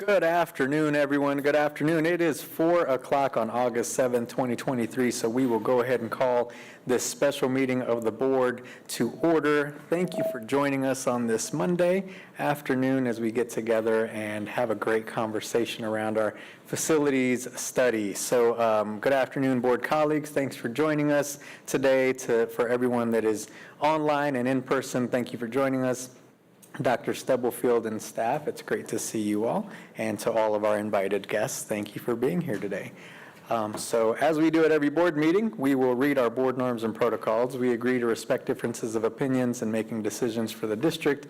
Good afternoon, everyone. Good afternoon. It is 4 o'clock on August 7th, 2023, so we will go ahead and call this special meeting of the board to order. Thank you for joining us on this Monday afternoon as we get together and have a great conversation around our facilities study. So good afternoon, board colleagues. Thanks for joining us today. For everyone that is online and in person, thank you for joining us. Dr. Stubblefield and staff, it's great to see you all. And to all of our invited guests, thank you for being here today. So as we do at every board meeting, we will read our board norms and protocols. We agree to respect differences of opinions in making decisions for the district,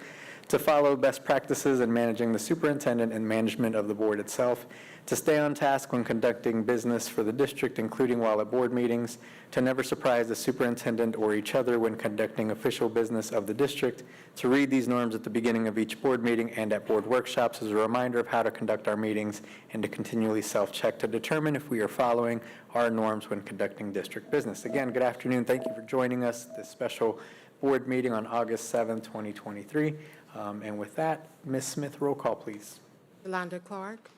to follow best practices in managing the superintendent and management of the board itself, to stay on task when conducting business for the district, including while at board meetings, to never surprise the superintendent or each other when conducting official business of the district, to read these norms at the beginning of each board meeting and at board workshops as a reminder of how to conduct our meetings, and to continually self-check to determine if we are following our norms when conducting district business. Again, good afternoon. Thank you for joining us this special board meeting on August 7th, 2023. And with that, Ms. Smith, roll call, please. Yolanda Clark.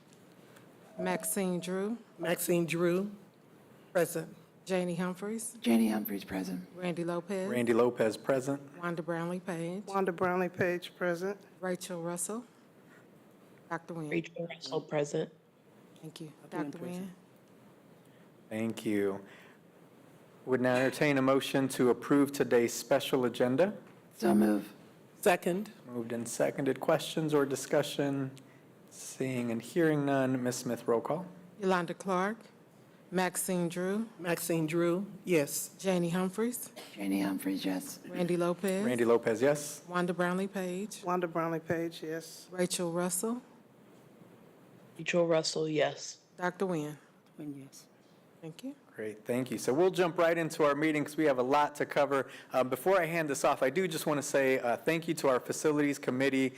Maxine Drew. Maxine Drew, present. Janie Humphreys. Janie Humphreys, present. Randy Lopez. Randy Lopez, present. Wanda Brownlee Page. Wanda Brownlee Page, present. Rachel Russell. Dr. Nguyen. Rachel Russell, present. Thank you. Dr. Nguyen. Thank you. Would now entertain a motion to approve today's special agenda. So move. Second. Moved and seconded. Questions or discussion? Seeing and hearing none. Ms. Smith, roll call. Yolanda Clark. Maxine Drew. Maxine Drew, yes. Janie Humphreys. Janie Humphreys, yes. Randy Lopez. Randy Lopez, yes. Wanda Brownlee Page. Wanda Brownlee Page, yes. Rachel Russell. Rachel Russell, yes. Dr. Nguyen. Yes. Thank you. Great, thank you. So we'll jump right into our meeting because we have a lot to cover. Before I hand this off, I do just want to say thank you to our facilities committee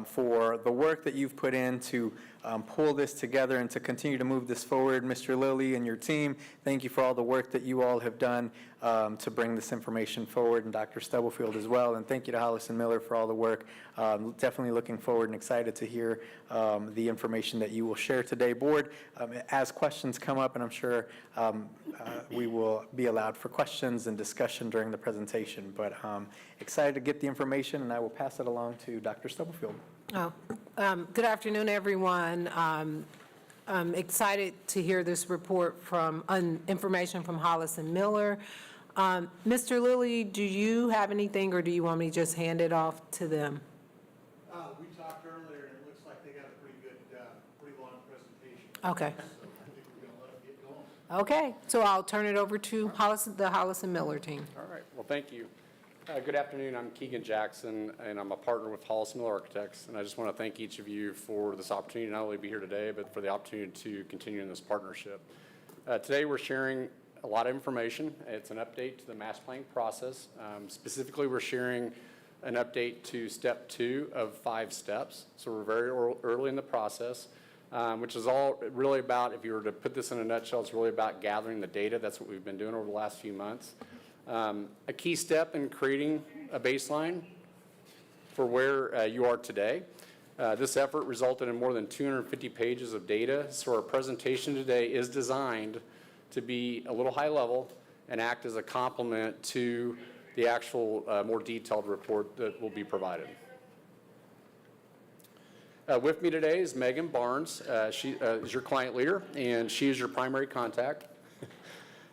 for the work that you've put in to pull this together and to continue to move this forward. Mr. Lilly and your team, thank you for all the work that you all have done to bring this information forward, and Dr. Stubblefield as well. And thank you to Hollis and Miller for all the work. Definitely looking forward and excited to hear the information that you will share today. Board, as questions come up, and I'm sure we will be allowed for questions and discussion during the presentation, but excited to get the information, and I will pass it along to Dr. Stubblefield. Good afternoon, everyone. I'm excited to hear this report from information from Hollis and Miller. Mr. Lilly, do you have anything, or do you want me to just hand it off to them? We talked earlier, and it looks like they got a pretty good, pretty long presentation. Okay. So I think we're going to let them get going. Okay, so I'll turn it over to the Hollis and Miller team. All right, well, thank you. Good afternoon, I'm Keegan Jackson, and I'm a partner with Hollis Miller Architects, and I just want to thank each of you for this opportunity to not only be here today, but for the opportunity to continue in this partnership. Today we're sharing a lot of information. It's an update to the master planning process. Specifically, we're sharing an update to step 2 of 5 steps, so we're very early in the process, which is all really about, if you were to put this in a nutshell, it's really about gathering the data. That's what we've been doing over the last few months. A key step in creating a baseline for where you are today. This effort resulted in more than 250 pages of data, so our presentation today is designed to be a little high level and act as a complement to the actual more detailed report that will be provided. With me today is Megan Barnes. She is your client leader, and she is your primary contact.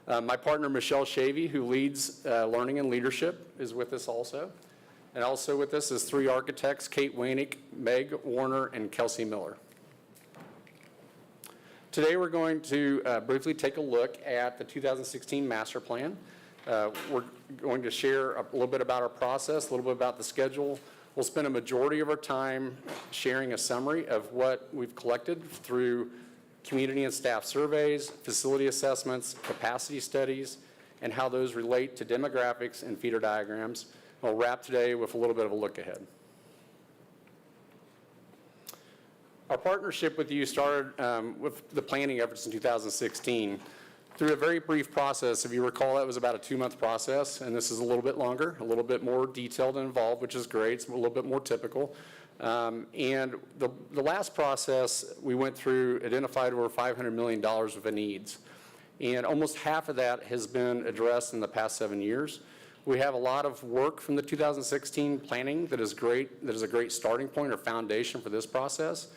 My partner, Michelle Shavy, who leads Learning and Leadership, is with us also. And also with us is 3 architects, Kate Wainick, Meg Warner, and Kelsey Miller. Today we're going to briefly take a look at the 2016 master plan. We're going to share a little bit about our process, a little bit about the schedule. We'll spend a majority of our time sharing a summary of what we've collected through community and staff surveys, facility assessments, capacity studies, and how those relate to demographics and feeder diagrams. We'll wrap today with a little bit of a look ahead. Our partnership with you started with the planning efforts in 2016. through a very brief process. If you recall, that was about a 2-month process, and this is a little bit longer, a little bit more detailed and involved, which is great. It's a little bit more typical. And the last process we went through identified over $500 million worth of needs. And almost half of that has been addressed in the past 7 years. We have a lot of work from the 2016 planning that is great, that is a great starting point or foundation for this process.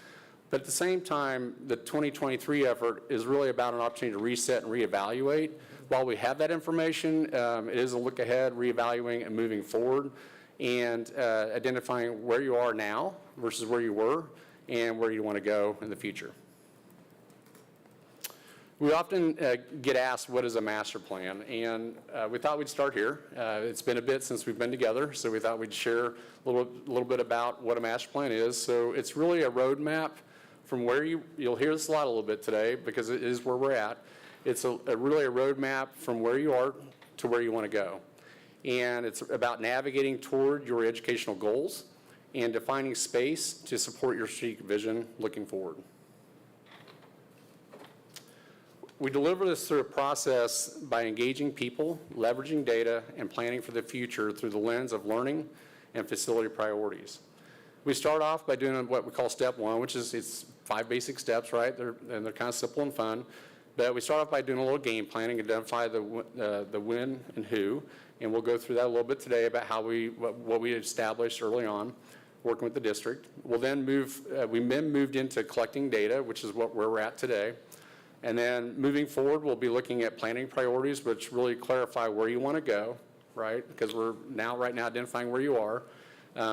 But at the same time, the 2023 effort is really about an opportunity to reset and reevaluate. While we have that information, it is a look ahead, reevaluating and moving forward, and identifying where you are now versus where you were and where you want to go in the future. We often get asked, what is a master plan? And we thought we'd start here. It's been a bit since we've been together, so we thought we'd share a little bit about what a master plan is. So it's really a roadmap from where you'll hear this a little bit today because it is where we're at. It's really a roadmap from where you are to where you want to go. And it's about navigating toward your educational goals and defining space to support your strategic vision looking forward. We deliver this through a process by engaging people, leveraging data, and planning for the future through the lens of learning and facility priorities. We start off by doing what we call step one, which is it's 5 basic steps, right? They're kind of simple and fun. But we start off by doing a little game planning, identify the when and who, and we'll go through that a little bit today about how what we established early on, working with the district. We'll then moved into collecting data, which is where we're at today. And then moving forward, we'll be looking at planning priorities, which really clarify where you want to go, right? Because we're right now identifying where you are.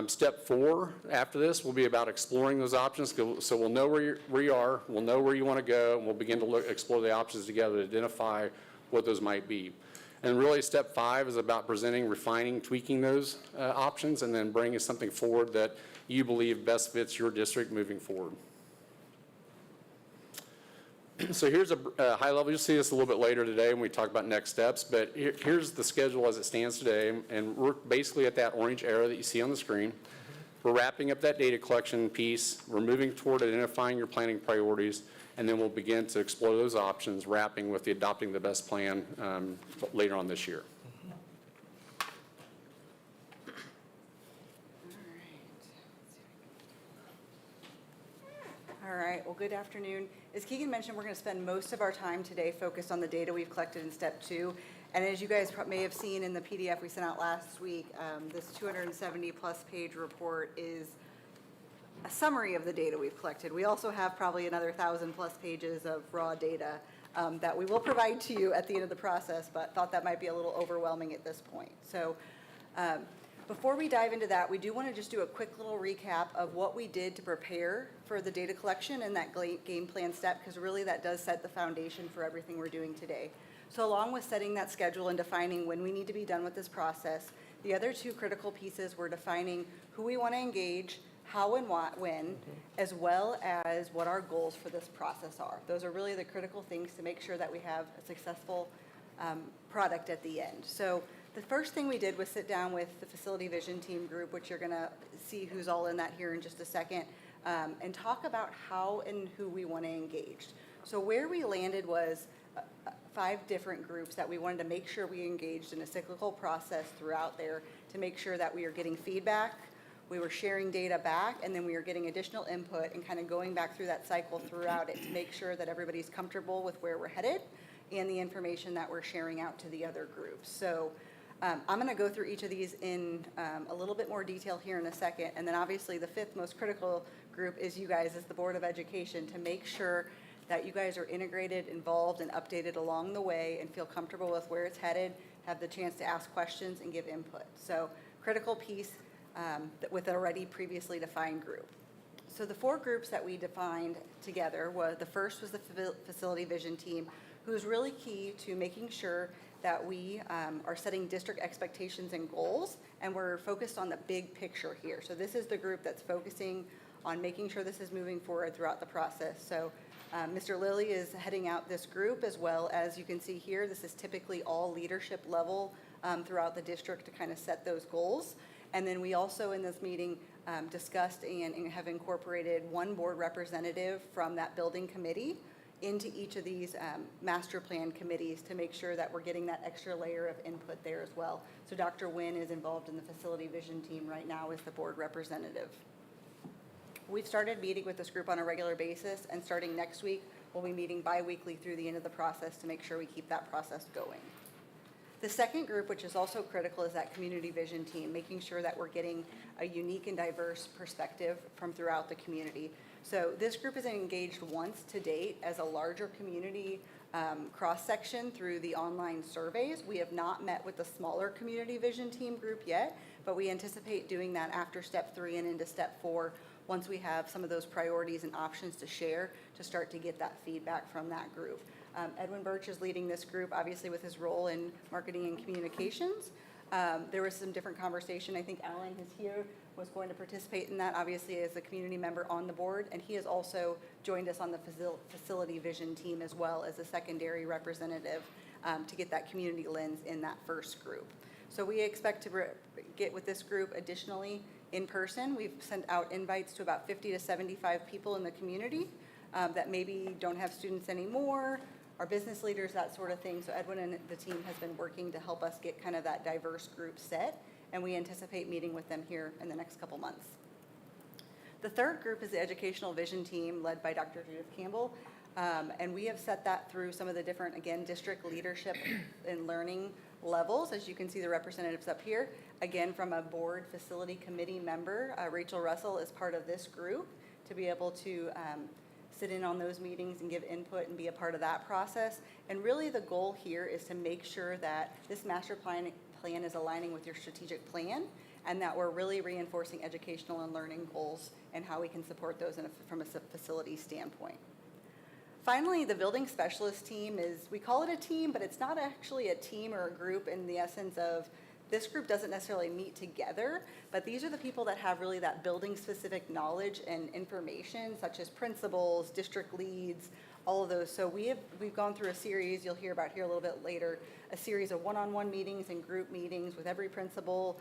Step 4 after this will be about exploring those options. So we'll know where you are, we'll know where you want to go, and we'll begin to explore the options together to identify what those might be. And really step 5 is about presenting, refining, tweaking those options, and then bringing something forward that you believe best fits your district moving forward. So here's a high level. You'll see this a little bit later today when we talk about next steps, but here's the schedule as it stands today, and we're basically at that orange arrow that you see on the screen. We're wrapping up that data collection piece. We're moving toward identifying your planning priorities, and then we'll begin to explore those options, wrapping with the adopting the best plan later on this year. All right, well, good afternoon. As Keegan mentioned, we're going to spend most of our time today focused on the data we've collected in step 2. And as you guys may have seen in the PDF we sent out last week, this 270-plus page report is a summary of the data we've collected. We also have probably another 1,000-plus pages of raw data that we will provide to you at the end of the process, but thought that might be a little overwhelming at this point. So before we dive into that, we do want to just do a quick little recap of what we did to prepare for the data collection and that game plan step, because really that does set the foundation for everything we're doing today. So along with setting that schedule and defining when we need to be done with this process, the other 2 critical pieces were defining who we want to engage, how and when, as well as what our goals for this process are. Those are really the critical things to make sure that we have a successful product at the end. So the first thing we did was sit down with the Facility Vision Team group, which you're going to see who's all in that here in just a second, and talk about how and who we want to engage. So where we landed was 5 different groups that we wanted to make sure we engaged in a cyclical process throughout there to make sure that we are getting feedback, we were sharing data back, and then we were getting additional input and kind of going back through that cycle throughout it to make sure that everybody's comfortable with where we're headed and the information that we're sharing out to the other groups. So I'm going to go through each of these in a little bit more detail here in a second. And then obviously the 5th most critical group is you guys as the Board of Education to make sure that you guys are integrated, involved, and updated along the way and feel comfortable with where it's headed, have the chance to ask questions and give input. So critical piece with an already previously defined group. So the 4 groups that we defined together the first was the Facility Vision Team, who's really key to making sure that we are setting district expectations and goals, and we're focused on the big picture here. So this is the group that's focusing on making sure this is moving forward throughout the process. So Mr. Lilly is heading out this group, as well as you can see here, this is typically all leadership level throughout the district to kind of set those goals. And then we also in this meeting discussed and have incorporated 1 board representative from that building committee into each of these master plan committees to make sure that we're getting that extra layer of input there as well. So Dr. Nguyen is involved in the facility vision team right now as the board representative. We've started meeting with this group on a regular basis, and starting next week, we'll be meeting bi-weekly through the end of the process to make sure we keep that process going. The second group, which is also critical, is that community vision team, making sure that we're getting a unique and diverse perspective from throughout the community. So this group has engaged once to date as a larger community cross-section through the online surveys. We have not met with the smaller community vision team group yet, but we anticipate doing that after step 3 and into step 4 once we have some of those priorities and options to share to start to get that feedback from that group. Edwin Birch is leading this group, obviously with his role in marketing and communications. There was some different conversation. I think Alan, who's here, was going to participate in that, obviously as a community member on the board, and he has also joined us on the facility vision team as well as a secondary representative to get that community lens in that first group. So we expect to get with this group additionally in person. We've sent out invites to about 50 to 75 people in the community that maybe don't have students anymore, our business leaders, that sort of thing. So Edwin and the team has been working to help us get kind of that diverse group set, and we anticipate meeting with them here in the next couple months. The third group is the educational vision team led by Dr. Judith Campbell, and we have set that through some of the different, again, district leadership and learning levels. As you can see the representatives up here, again, from a board facility committee member, Rachel Russell is part of this group to be able to sit in on those meetings and give input and be a part of that process. And really the goal here is to make sure that this master plan is aligning with your strategic plan and that we're really reinforcing educational and learning goals and how we can support those from a facility standpoint. Finally, the building specialist team is, we call it a team, but it's not actually a team or a group in the essence of this group doesn't necessarily meet together, but these are the people that have really that building specific knowledge and information such as principals, district leads, all of those. So we've gone through a series, you'll hear about here a little bit later, a series of one-on-one meetings and group meetings with every principal,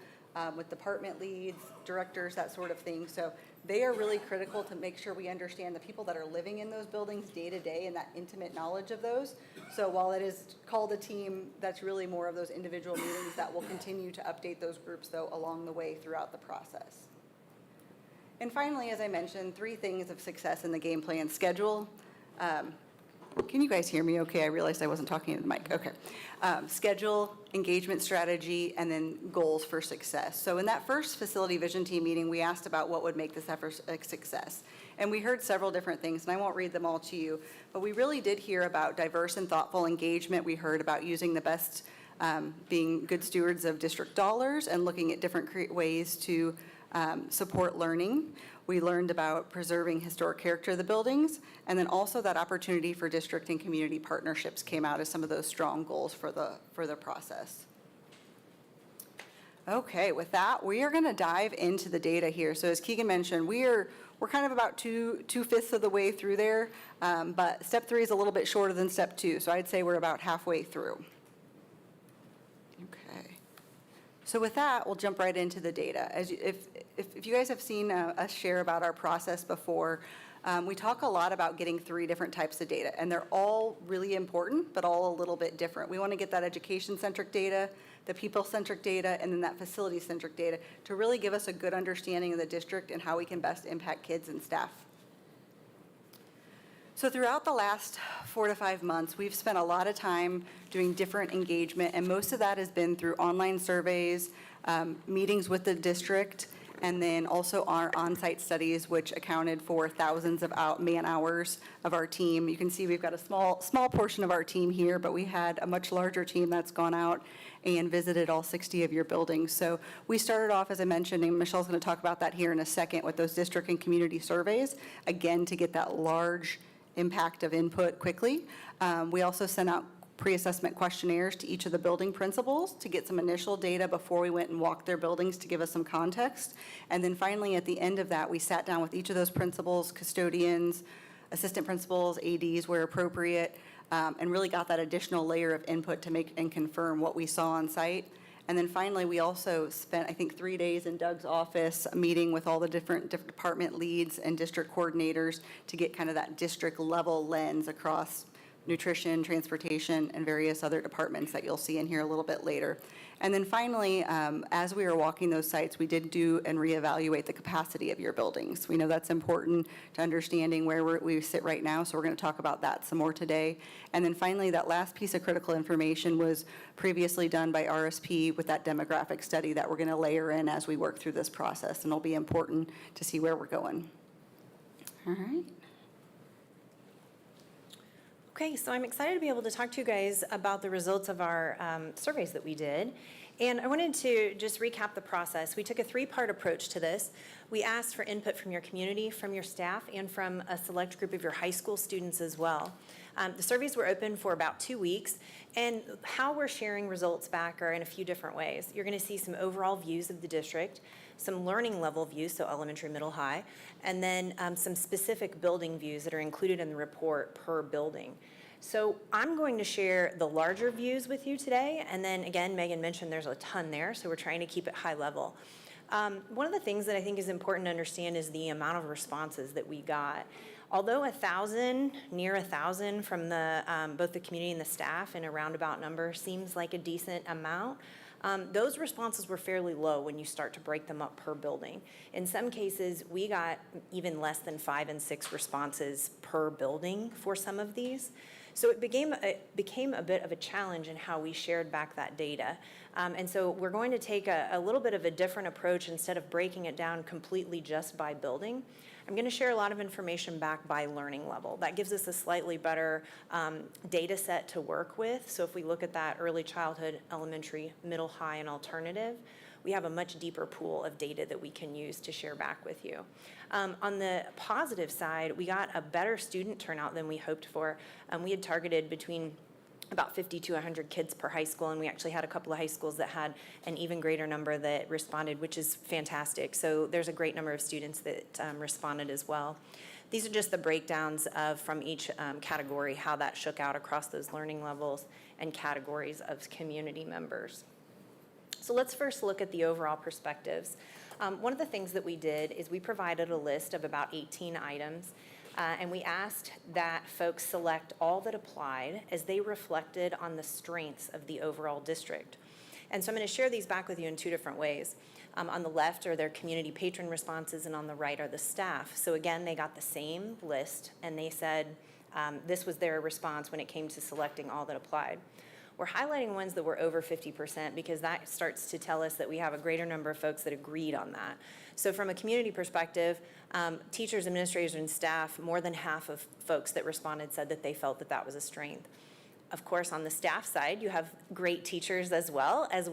with department leads, directors, that sort of thing. So they are really critical to make sure we understand the people that are living in those buildings day to day and that intimate knowledge of those. So while it is called a team, that's really more of those individual meetings that will continue to update those groups though along the way throughout the process. And finally, as I mentioned, 3 things of success in the game plan: schedule. Can you guys hear me okay? I realized I wasn't talking into the mic. Okay. Schedule, engagement strategy, and then goals for success. So in that first facility vision team meeting, we asked about what would make this effort a success. And we heard several different things, and I won't read them all to you, but we really did hear about diverse and thoughtful engagement. We heard about using the best, being good stewards of district dollars and looking at different ways to support learning. We learned about preserving historic character of the buildings, and then also that opportunity for district and community partnerships came out as some of those strong goals for the process. Okay, with that, we are going to dive into the data here. So as Keegan mentioned, we're kind of about two-fifths of the way through there, but step 3 is a little bit shorter than step 2, so I'd say we're about halfway through. Okay. So with that, we'll jump right into the data. If you guys have seen us share about our process before, we talk a lot about getting 3 different types of data, and they're all really important, but all a little bit different. We want to get that education-centric data, the people-centric data, and then that facility-centric data to really give us a good understanding of the district and how we can best impact kids and staff. So throughout the last 4 to 5 months, we've spent a lot of time doing different engagement, and most of that has been through online surveys, meetings with the district, and then also our on-site studies, which accounted for thousands of man-hours of our team. You can see we've got a small portion of our team here, but we had a much larger team that's gone out and visited all 60 of your buildings. So we started off, as I mentioned, and Michelle's going to talk about that here in a second, with those district and community surveys, again, to get that large impact of input quickly. We also sent out pre-assessment questionnaires to each of the building principals to get some initial data before we went and walked their buildings to give us some context. And then finally, at the end of that, we sat down with each of those principals, custodians, assistant principals, ADs where appropriate, and really got that additional layer of input to make and confirm what we saw on site. And then finally, we also spent, I think, 3 days in Doug's office, meeting with all the different department leads and district coordinators to get kind of that district-level lens across nutrition, transportation, and various other departments that you'll see in here a little bit later. And then finally, as we were walking those sites, we did do and reevaluate the capacity of your buildings. We know that's important to understanding where we sit right now, so we're going to talk about that some more today. And then finally, that last piece of critical information was previously done by RSP with that demographic study that we're going to layer in as we work through this process, and it'll be important to see where we're going. All right. Okay, so I'm excited to be able to talk to you guys about the results of our surveys that we did. And I wanted to just recap the process. We took a 3-part approach to this. We asked for input from your community, from your staff, and from a select group of your high school students as well. The surveys were open for about 2 weeks, and how we're sharing results back are in a few different ways. You're going to see some overall views of the district, some learning level views, so elementary, middle, high, and then some specific building views that are included in the report per building. So I'm going to share the larger views with you today, and then again, Megan mentioned there's a ton there, so we're trying to keep it high level. One of the things that I think is important to understand is the amount of responses that we got. Although 1,000, near 1,000 from the both the community and the staff in a roundabout number seems like a decent amount, those responses were fairly low when you start to break them up per building. In some cases, we got even less than 5 and 6 responses per building for some of these. So it became a bit of a challenge in how we shared back that data. And so we're going to take a little bit of a different approach. Instead of breaking it down completely just by building, I'm going to share a lot of information back by learning level. That gives us a slightly better data set to work with. So if we look at that early childhood, elementary, middle, high, and alternative, we have a much deeper pool of data that we can use to share back with you. On the positive side, we got a better student turnout than we hoped for. We had targeted between about 50 to 100 kids per high school, and we actually had a couple of high schools that had an even greater number that responded, which is fantastic. So there's a great number of students that responded as well. These are just the breakdowns of from each category, how that shook out across those learning levels and categories of community members. So let's first look at the overall perspectives. One of the things that we did is we provided a list of about 18 items, and we asked that folks select all that applied as they reflected on the strengths of the overall district. And so I'm going to share these back with you in 2 different ways. On the left are their community patron responses, and on the right are the staff. So again, they got the same list, and they said this was their response when it came to selecting all that applied. We're highlighting ones that were over 50% because that starts to tell us that we have a greater number of folks that agreed on that. So from a community perspective, teachers, administrators, and staff, more than half of folks that responded said that they felt that that was a strength. Of course, on the staff side, you have great teachers as well as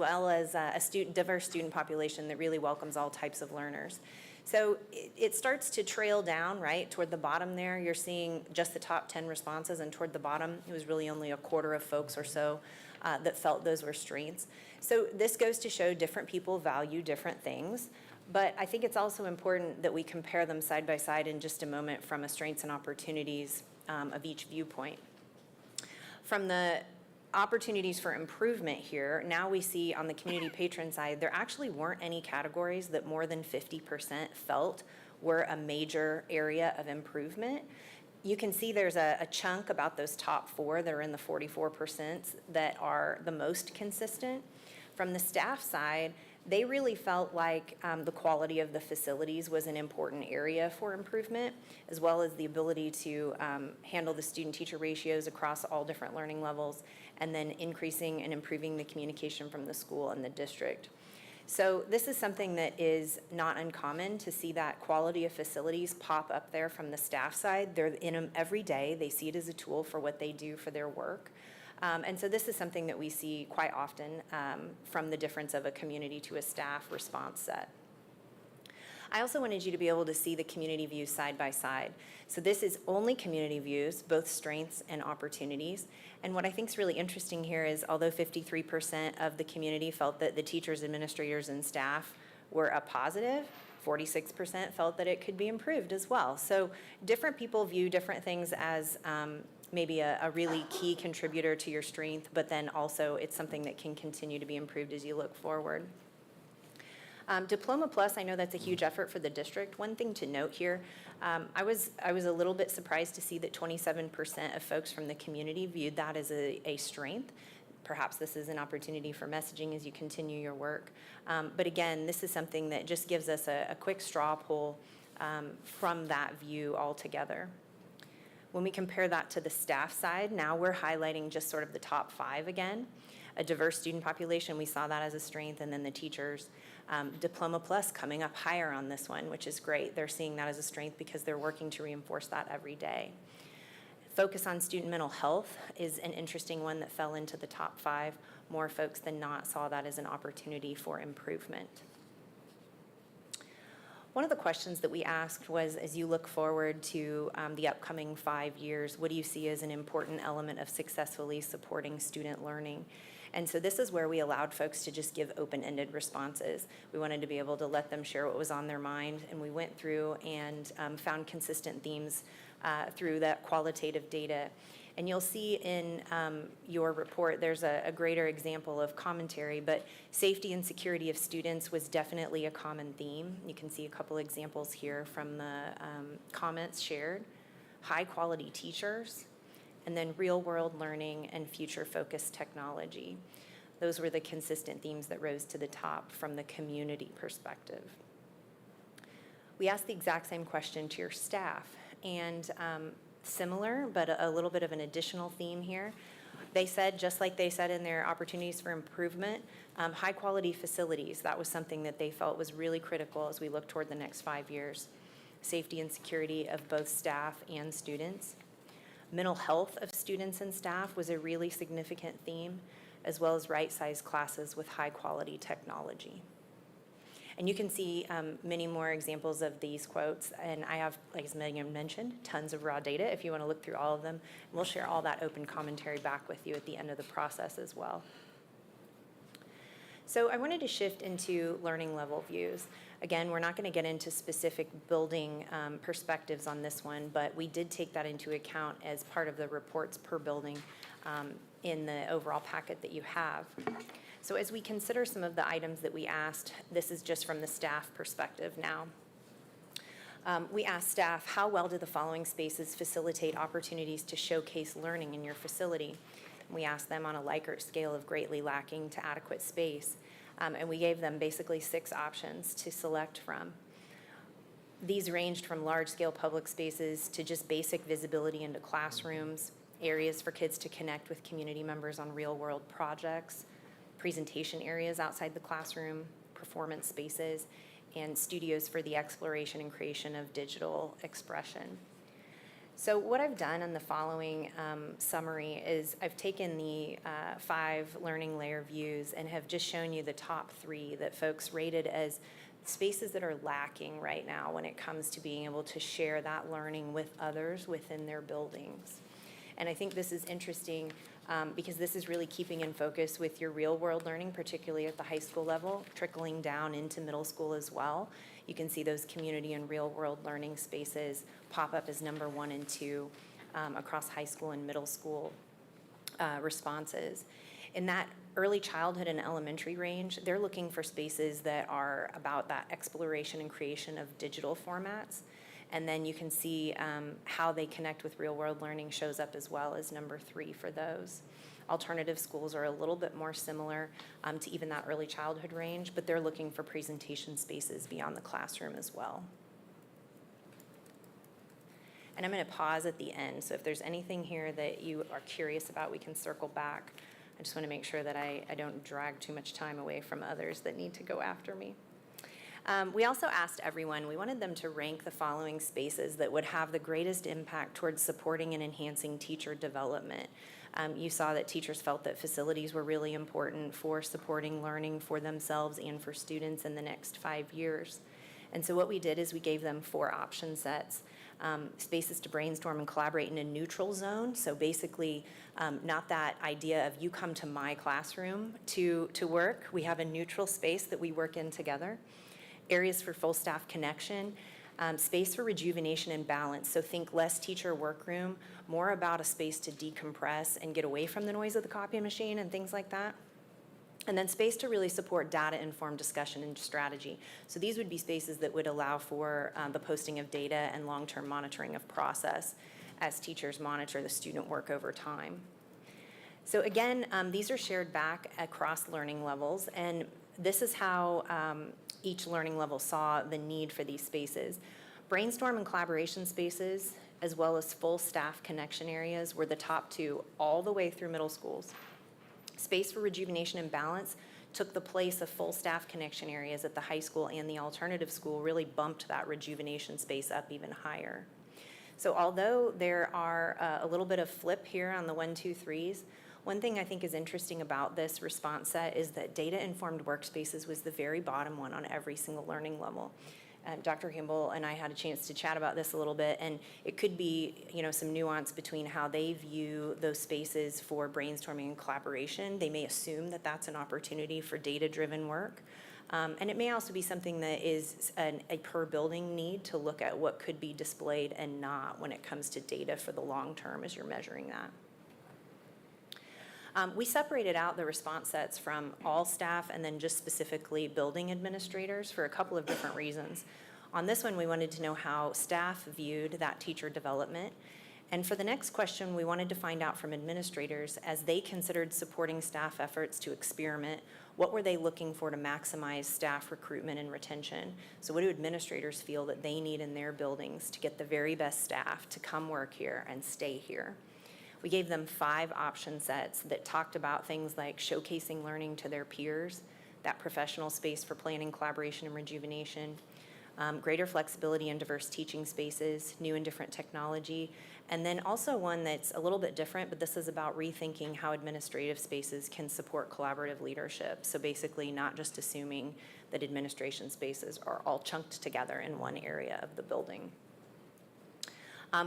a diverse student population that really welcomes all types of learners. So it starts to trail down, right? Toward the bottom there, you're seeing just the top 10 responses, and toward the bottom, it was really only a quarter of folks or so that felt those were strengths. So this goes to show different people value different things, but I think it's also important that we compare them side by side in just a moment from a strengths and opportunities of each viewpoint. From the opportunities for improvement here, now we see on the community patron side, there actually weren't any categories that more than 50% felt were a major area of improvement. You can see there's a chunk about those top 4 that are in the 44% that are the most consistent. From the staff side, they really felt like the quality of the facilities was an important area for improvement, as well as the ability to handle the student-teacher ratios across all different learning levels, and then increasing and improving the communication from the school and the district. So this is something that is not uncommon to see that quality of facilities pop up there from the staff side. They're in them every day. They see it as a tool for what they do for their work. And so this is something that we see quite often from the difference of a community to a staff response set. I also wanted you to be able to see the community views side by side. So this is only community views, both strengths and opportunities. And what I think is really interesting here is although 53% of the community felt that the teachers, administrators, and staff were a positive, 46% felt that it could be improved as well. So different people view different things as maybe a really key contributor to your strength, but then also it's something that can continue to be improved as you look forward. Diploma Plus, I know that's a huge effort for the district. One thing to note here, I was a little bit surprised to see that 27% of folks from the community viewed that as a strength. Perhaps this is an opportunity for messaging as you continue your work. But again, this is something that just gives us a quick straw poll from that view altogether. When we compare that to the staff side, now we're highlighting just sort of the top 5 again. A diverse student population, we saw that as a strength, and then the teachers. Diploma Plus coming up higher on this one, which is great. They're seeing that as a strength because they're working to reinforce that every day. Focus on student mental health is an interesting one that fell into the top 5. More folks than not saw that as an opportunity for improvement. One of the questions that we asked was, as you look forward to the upcoming 5 years, what do you see as an important element of successfully supporting student learning? And so this is where we allowed folks to just give open-ended responses. We wanted to be able to let them share what was on their mind, and we went through and found consistent themes through that qualitative data. And you'll see in your report, there's a greater example of commentary, but safety and security of students was definitely a common theme. You can see a couple examples here from the comments shared. High-quality teachers, and then real-world learning and future-focused technology. Those were the consistent themes that rose to the top from the community perspective. We asked the exact same question to your staff, and similar, but a little bit of an additional theme here. They said, just like they said in their opportunities for improvement, high-quality facilities. That was something that they felt was really critical as we look toward the next 5 years. Safety and security of both staff and students. Mental health of students and staff was a really significant theme, as well as right-sized classes with high-quality technology. And you can see many more examples of these quotes, and I have, like as Megan mentioned, tons of raw data if you want to look through all of them. And we'll share all that open commentary back with you at the end of the process as well. So I wanted to shift into learning level views. Again, we're not going to get into specific building perspectives on this one, but we did take that into account as part of the reports per building in the overall packet that you have. So as we consider some of the items that we asked, this is just from the staff perspective now. We asked staff, how well do the following spaces facilitate opportunities to showcase learning in your facility? We asked them on a Likert scale of greatly lacking to adequate space. And we gave them basically 6 options to select from. These ranged from large-scale public spaces to just basic visibility into classrooms, areas for kids to connect with community members on real-world projects, presentation areas outside the classroom, performance spaces, and studios for the exploration and creation of digital expression. So what I've done in the following summary is I've taken the 5 learning layer views and have just shown you the top 3 that folks rated as spaces that are lacking right now when it comes to being able to share that learning with others within their buildings. And I think this is interesting because this is really keeping in focus with your real world learning, particularly at the high school level, trickling down into middle school as well. You can see those community and real world learning spaces pop up as number 1 and 2 across high school and middle school responses. In that early childhood and elementary range, they're looking for spaces that are about that exploration and creation of digital formats. And then you can see how they connect with real world learning shows up as well as number 3 for those. Alternative schools are a little bit more similar to even that early childhood range, but they're looking for presentation spaces beyond the classroom as well. And I'm going to pause at the end, so if there's anything here that you are curious about, we can circle back. I just want to make sure that I don't drag too much time away from others that need to go after me. We also asked everyone, we wanted them to rank the following spaces that would have the greatest impact towards supporting and enhancing teacher development. You saw that teachers felt that facilities were really important for supporting learning for themselves and for students in the next 5 years. And so what we did is we gave them 4 option sets. Spaces to brainstorm and collaborate in a neutral zone. So basically, not that idea of you come to my classroom to work. We have a neutral space that we work in together. Areas for full staff connection. Space for rejuvenation and balance, so think less teacher workroom, more about a space to decompress and get away from the noise of the copy machine and things like that. And then space to really support data-informed discussion and strategy. So these would be spaces that would allow for the posting of data and long-term monitoring of process as teachers monitor the student work over time. So again, these are shared back across learning levels, and this is how each learning level saw the need for these spaces. Brainstorm and collaboration spaces, as well as full staff connection areas, were the top two all the way through middle schools. Space for rejuvenation and balance took the place of full staff connection areas at the high school and the alternative school, really bumped that rejuvenation space up even higher. So although there are a little bit of flip here on the 1, 2, 3s, one thing I think is interesting about this response set is that data-informed workspaces was the very bottom one on every single learning level. Dr. Campbell and I had a chance to chat about this a little bit, and it could be, some nuance between how they view those spaces for brainstorming and collaboration. They may assume that that's an opportunity for data-driven work. And it may also be something that is a per building need to look at what could be displayed and not when it comes to data for the long term as you're measuring that. We separated out the response sets from all staff and then just specifically building administrators for a couple of different reasons. On this one, we wanted to know how staff viewed that teacher development. And for the next question, we wanted to find out from administrators as they considered supporting staff efforts to experiment, what were they looking for to maximize staff recruitment and retention? So what do administrators feel that they need in their buildings to get the very best staff to come work here and stay here? We gave them 5 option sets that talked about things like showcasing learning to their peers, that professional space for planning, collaboration, and rejuvenation, greater flexibility and diverse teaching spaces, new and different technology, and then also one that's a little bit different, but this is about rethinking how administrative spaces can support collaborative leadership. So basically not just assuming that administration spaces are all chunked together in one area of the building.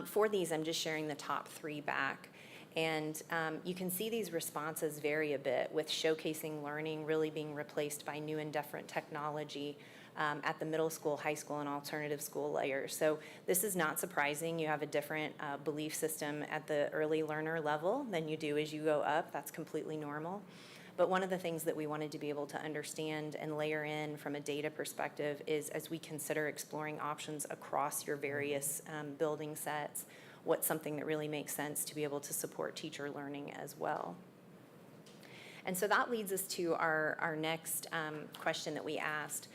For these, I'm just sharing the top 3 back. And you can see these responses vary a bit, with showcasing learning really being replaced by new and different technology at the middle school, high school, and alternative school layers. So this is not surprising. You have a different belief system at the early learner level than you do as you go up. That's completely normal. But one of the things that we wanted to be able to understand and layer in from a data perspective is, as we consider exploring options across your various building sets, what's something that really makes sense to be able to support teacher learning as well. And so that leads us to our next question that we asked.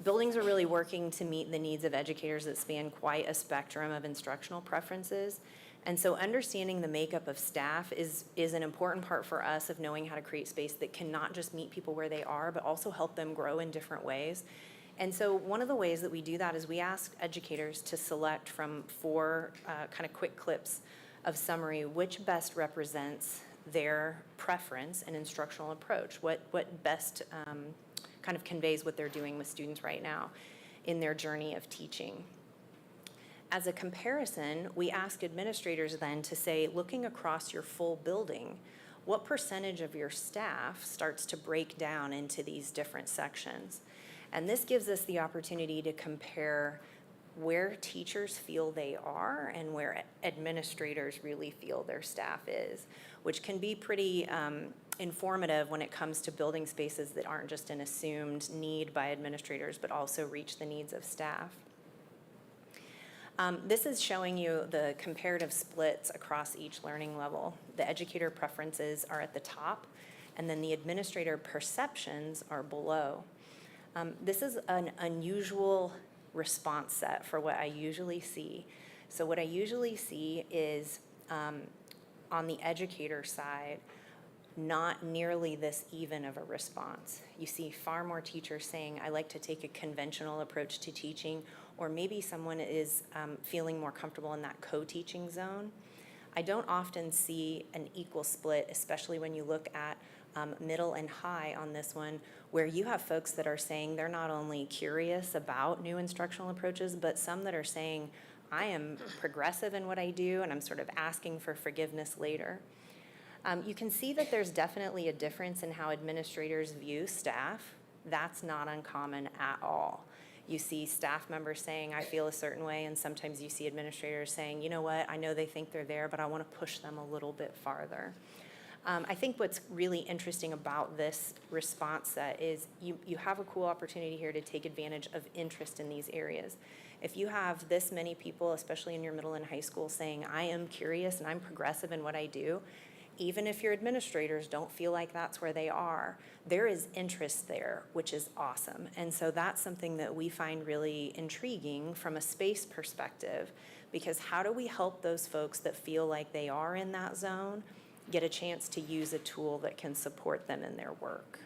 Buildings are really working to meet the needs of educators that span quite a spectrum of instructional preferences. And so understanding the makeup of staff is an important part for us of knowing how to create space that can not just meet people where they are, but also help them grow in different ways. And so one of the ways that we do that is we ask educators to select from 4 kind of quick clips of summary which best represents their preference and instructional approach, what best kind of conveys what they're doing with students right now in their journey of teaching. As a comparison, we ask administrators then to say, looking across your full building, what percentage of your staff starts to break down into these different sections? And this gives us the opportunity to compare where teachers feel they are and where administrators really feel their staff is, which can be pretty informative when it comes to building spaces that aren't just an assumed need by administrators, but also reach the needs of staff. This is showing you the comparative splits across each learning level. The educator preferences are at the top, and then the administrator perceptions are below. This is an unusual response set for what I usually see. So what I usually see is on the educator side, not nearly this even of a response. You see far more teachers saying, I like to take a conventional approach to teaching, or maybe someone is feeling more comfortable in that co-teaching zone. I don't often see an equal split, especially when you look at middle and high on this one, where you have folks that are saying they're not only curious about new instructional approaches, but some that are saying, I am progressive in what I do, and I'm sort of asking for forgiveness later. You can see that there's definitely a difference in how administrators view staff. That's not uncommon at all. You see staff members saying, I feel a certain way, and sometimes you see administrators saying, you know what, I know they think they're there, but I want to push them a little bit farther. I think what's really interesting about this response set is you have a cool opportunity here to take advantage of interest in these areas. If you have this many people, especially in your middle and high school, saying, I am curious and I'm progressive in what I do, even if your administrators don't feel like that's where they are, there is interest there, which is awesome. And so that's something that we find really intriguing from a space perspective, because how do we help those folks that feel like they are in that zone get a chance to use a tool that can support them in their work?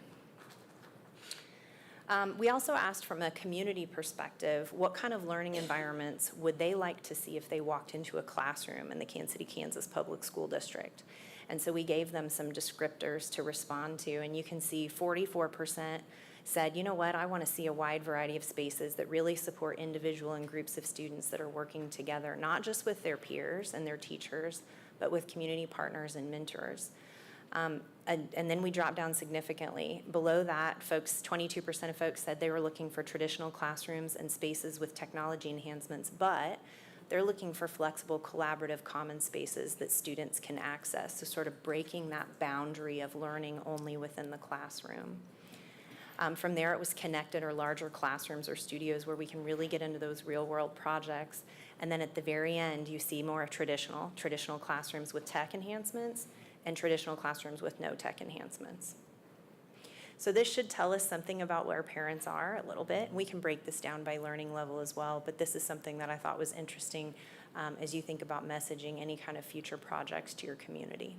We also asked from a community perspective, what kind of learning environments would they like to see if they walked into a classroom in the Kansas City, Kansas Public School District? And so we gave them some descriptors to respond to, and you can see 44% said, you know what, I want to see a wide variety of spaces that really support individual and groups of students that are working together, not just with their peers and their teachers, but with community partners and mentors. And then we dropped down significantly. Below that, 22% of folks said they were looking for traditional classrooms and spaces with technology enhancements, but they're looking for flexible, collaborative, common spaces that students can access, so sort of breaking that boundary of learning only within the classroom. From there, it was connected or larger classrooms or studios where we can really get into those real-world projects. And then at the very end, you see more traditional classrooms with tech enhancements and traditional classrooms with no tech enhancements. So this should tell us something about where parents are a little bit. We can break this down by learning level as well, but this is something that I thought was interesting as you think about messaging any kind of future projects to your community.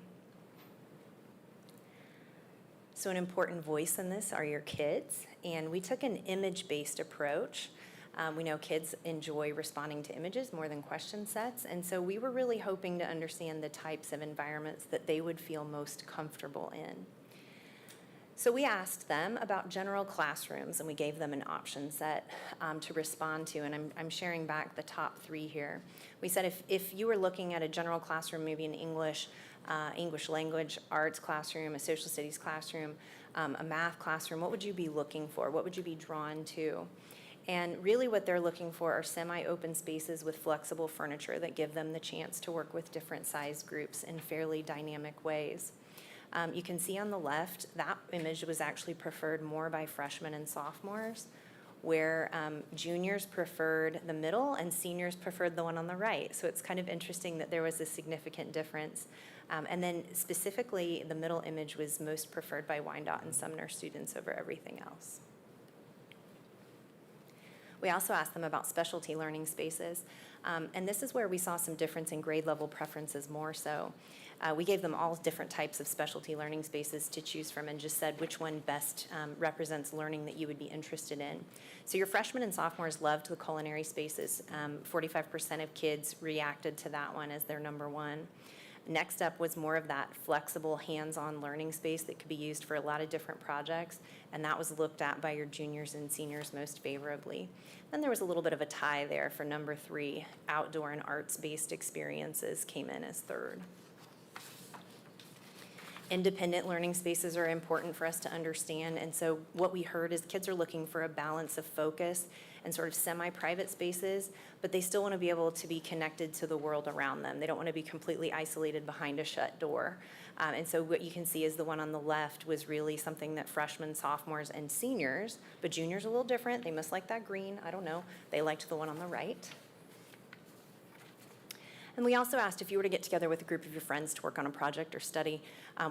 So an important voice in this are your kids, and we took an image-based approach. We know kids enjoy responding to images more than question sets, and so we were really hoping to understand the types of environments that they would feel most comfortable in. So we asked them about general classrooms, and we gave them an option set to respond to, and I'm sharing back the top 3 here. We said if you were looking at a general classroom, maybe an English language arts classroom, a social studies classroom, a math classroom, what would you be looking for? What would you be drawn to? And really what they're looking for are semi-open spaces with flexible furniture that give them the chance to work with different size groups in fairly dynamic ways. You can see on the left, that image was actually preferred more by freshmen and sophomores, where juniors preferred the middle and seniors preferred the one on the right. So it's kind of interesting that there was a significant difference. And then specifically, the middle image was most preferred by Wyandotte and Sumner students over everything else. We also asked them about specialty learning spaces, and this is where we saw some difference in grade level preferences more so. We gave them all different types of specialty learning spaces to choose from and just said which one best represents learning that you would be interested in. So your freshmen and sophomores loved the culinary spaces. 45% of kids reacted to that one as their number one. Next up was more of that flexible hands-on learning space that could be used for a lot of different projects, and that was looked at by your juniors and seniors most favorably. Then there was a little bit of a tie there for number 3. Outdoor and arts-based experiences came in as third. Independent learning spaces are important for us to understand, and so what we heard is kids are looking for a balance of focus and sort of semi-private spaces, but they still want to be able to be connected to the world around them. They don't want to be completely isolated behind a shut door. And so what you can see is the one on the left was really something that freshmen, sophomores, and seniors, but juniors are a little different. They must like that green. I don't know. They liked the one on the right. And we also asked if you were to get together with a group of your friends to work on a project or study,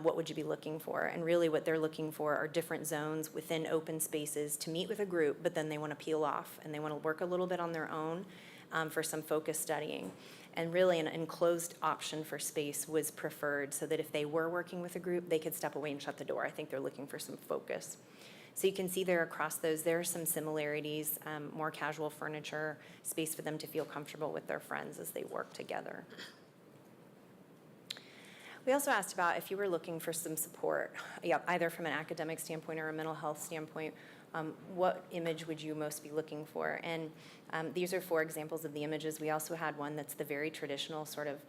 what would you be looking for? And really what they're looking for are different zones within open spaces to meet with a group, but then they want to peel off and they want to work a little bit on their own for some focused studying. And really an enclosed option for space was preferred so that if they were working with a group, they could step away and shut the door. I think they're looking for some focus. So you can see there across those, there are some similarities, more casual furniture, space for them to feel comfortable with their friends as they work together. We also asked about if you were looking for some support, either from an academic standpoint or a mental health standpoint, what image would you most be looking for? And these are 4 examples of the images. We also had one that's the very traditional sort of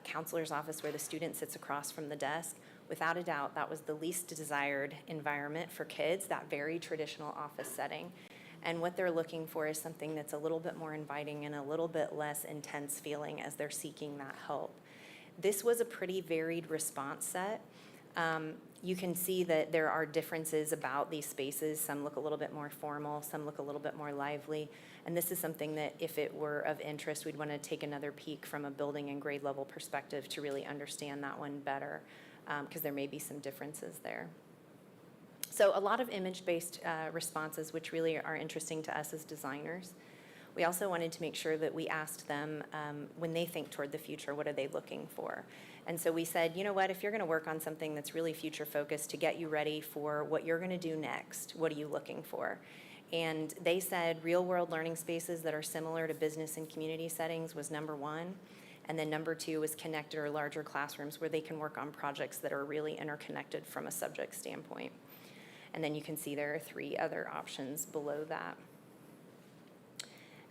counselor's office where the student sits across from the desk. Without a doubt, that was the least desired environment for kids, that very traditional office setting. And what they're looking for is something that's a little bit more inviting and a little bit less intense feeling as they're seeking that help. This was a pretty varied response set. You can see that there are differences about these spaces. Some look a little bit more formal, some look a little bit more lively. And this is something that if it were of interest, we'd want to take another peek from a building and grade level perspective to really understand that one better, because there may be some differences there. So a lot of image-based responses, which really are interesting to us as designers. We also wanted to make sure that we asked them, when they think toward the future, what are they looking for? And so we said, you know what, if you're going to work on something that's really future-focused to get you ready for what you're going to do next, what are you looking for? And they said real-world learning spaces that are similar to business and community settings was number one. And then number two was connected or larger classrooms where they can work on projects that are really interconnected from a subject standpoint. And then you can see there are 3 other options below that.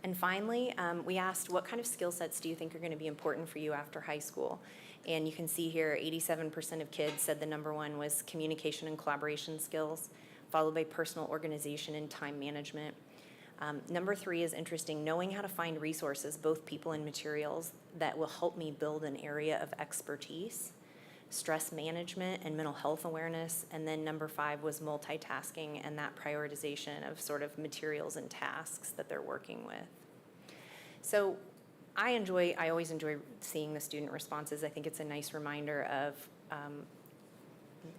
And finally, we asked, what kind of skill sets do you think are going to be important for you after high school? And you can see here, 87% of kids said the number one was communication and collaboration skills, followed by personal organization and time management. Number 3 is interesting, knowing how to find resources, both people and materials, that will help me build an area of expertise, stress management and mental health awareness. And then number 5 was multitasking and that prioritization of sort of materials and tasks that they're working with. So I always enjoy seeing the student responses. I think it's a nice reminder of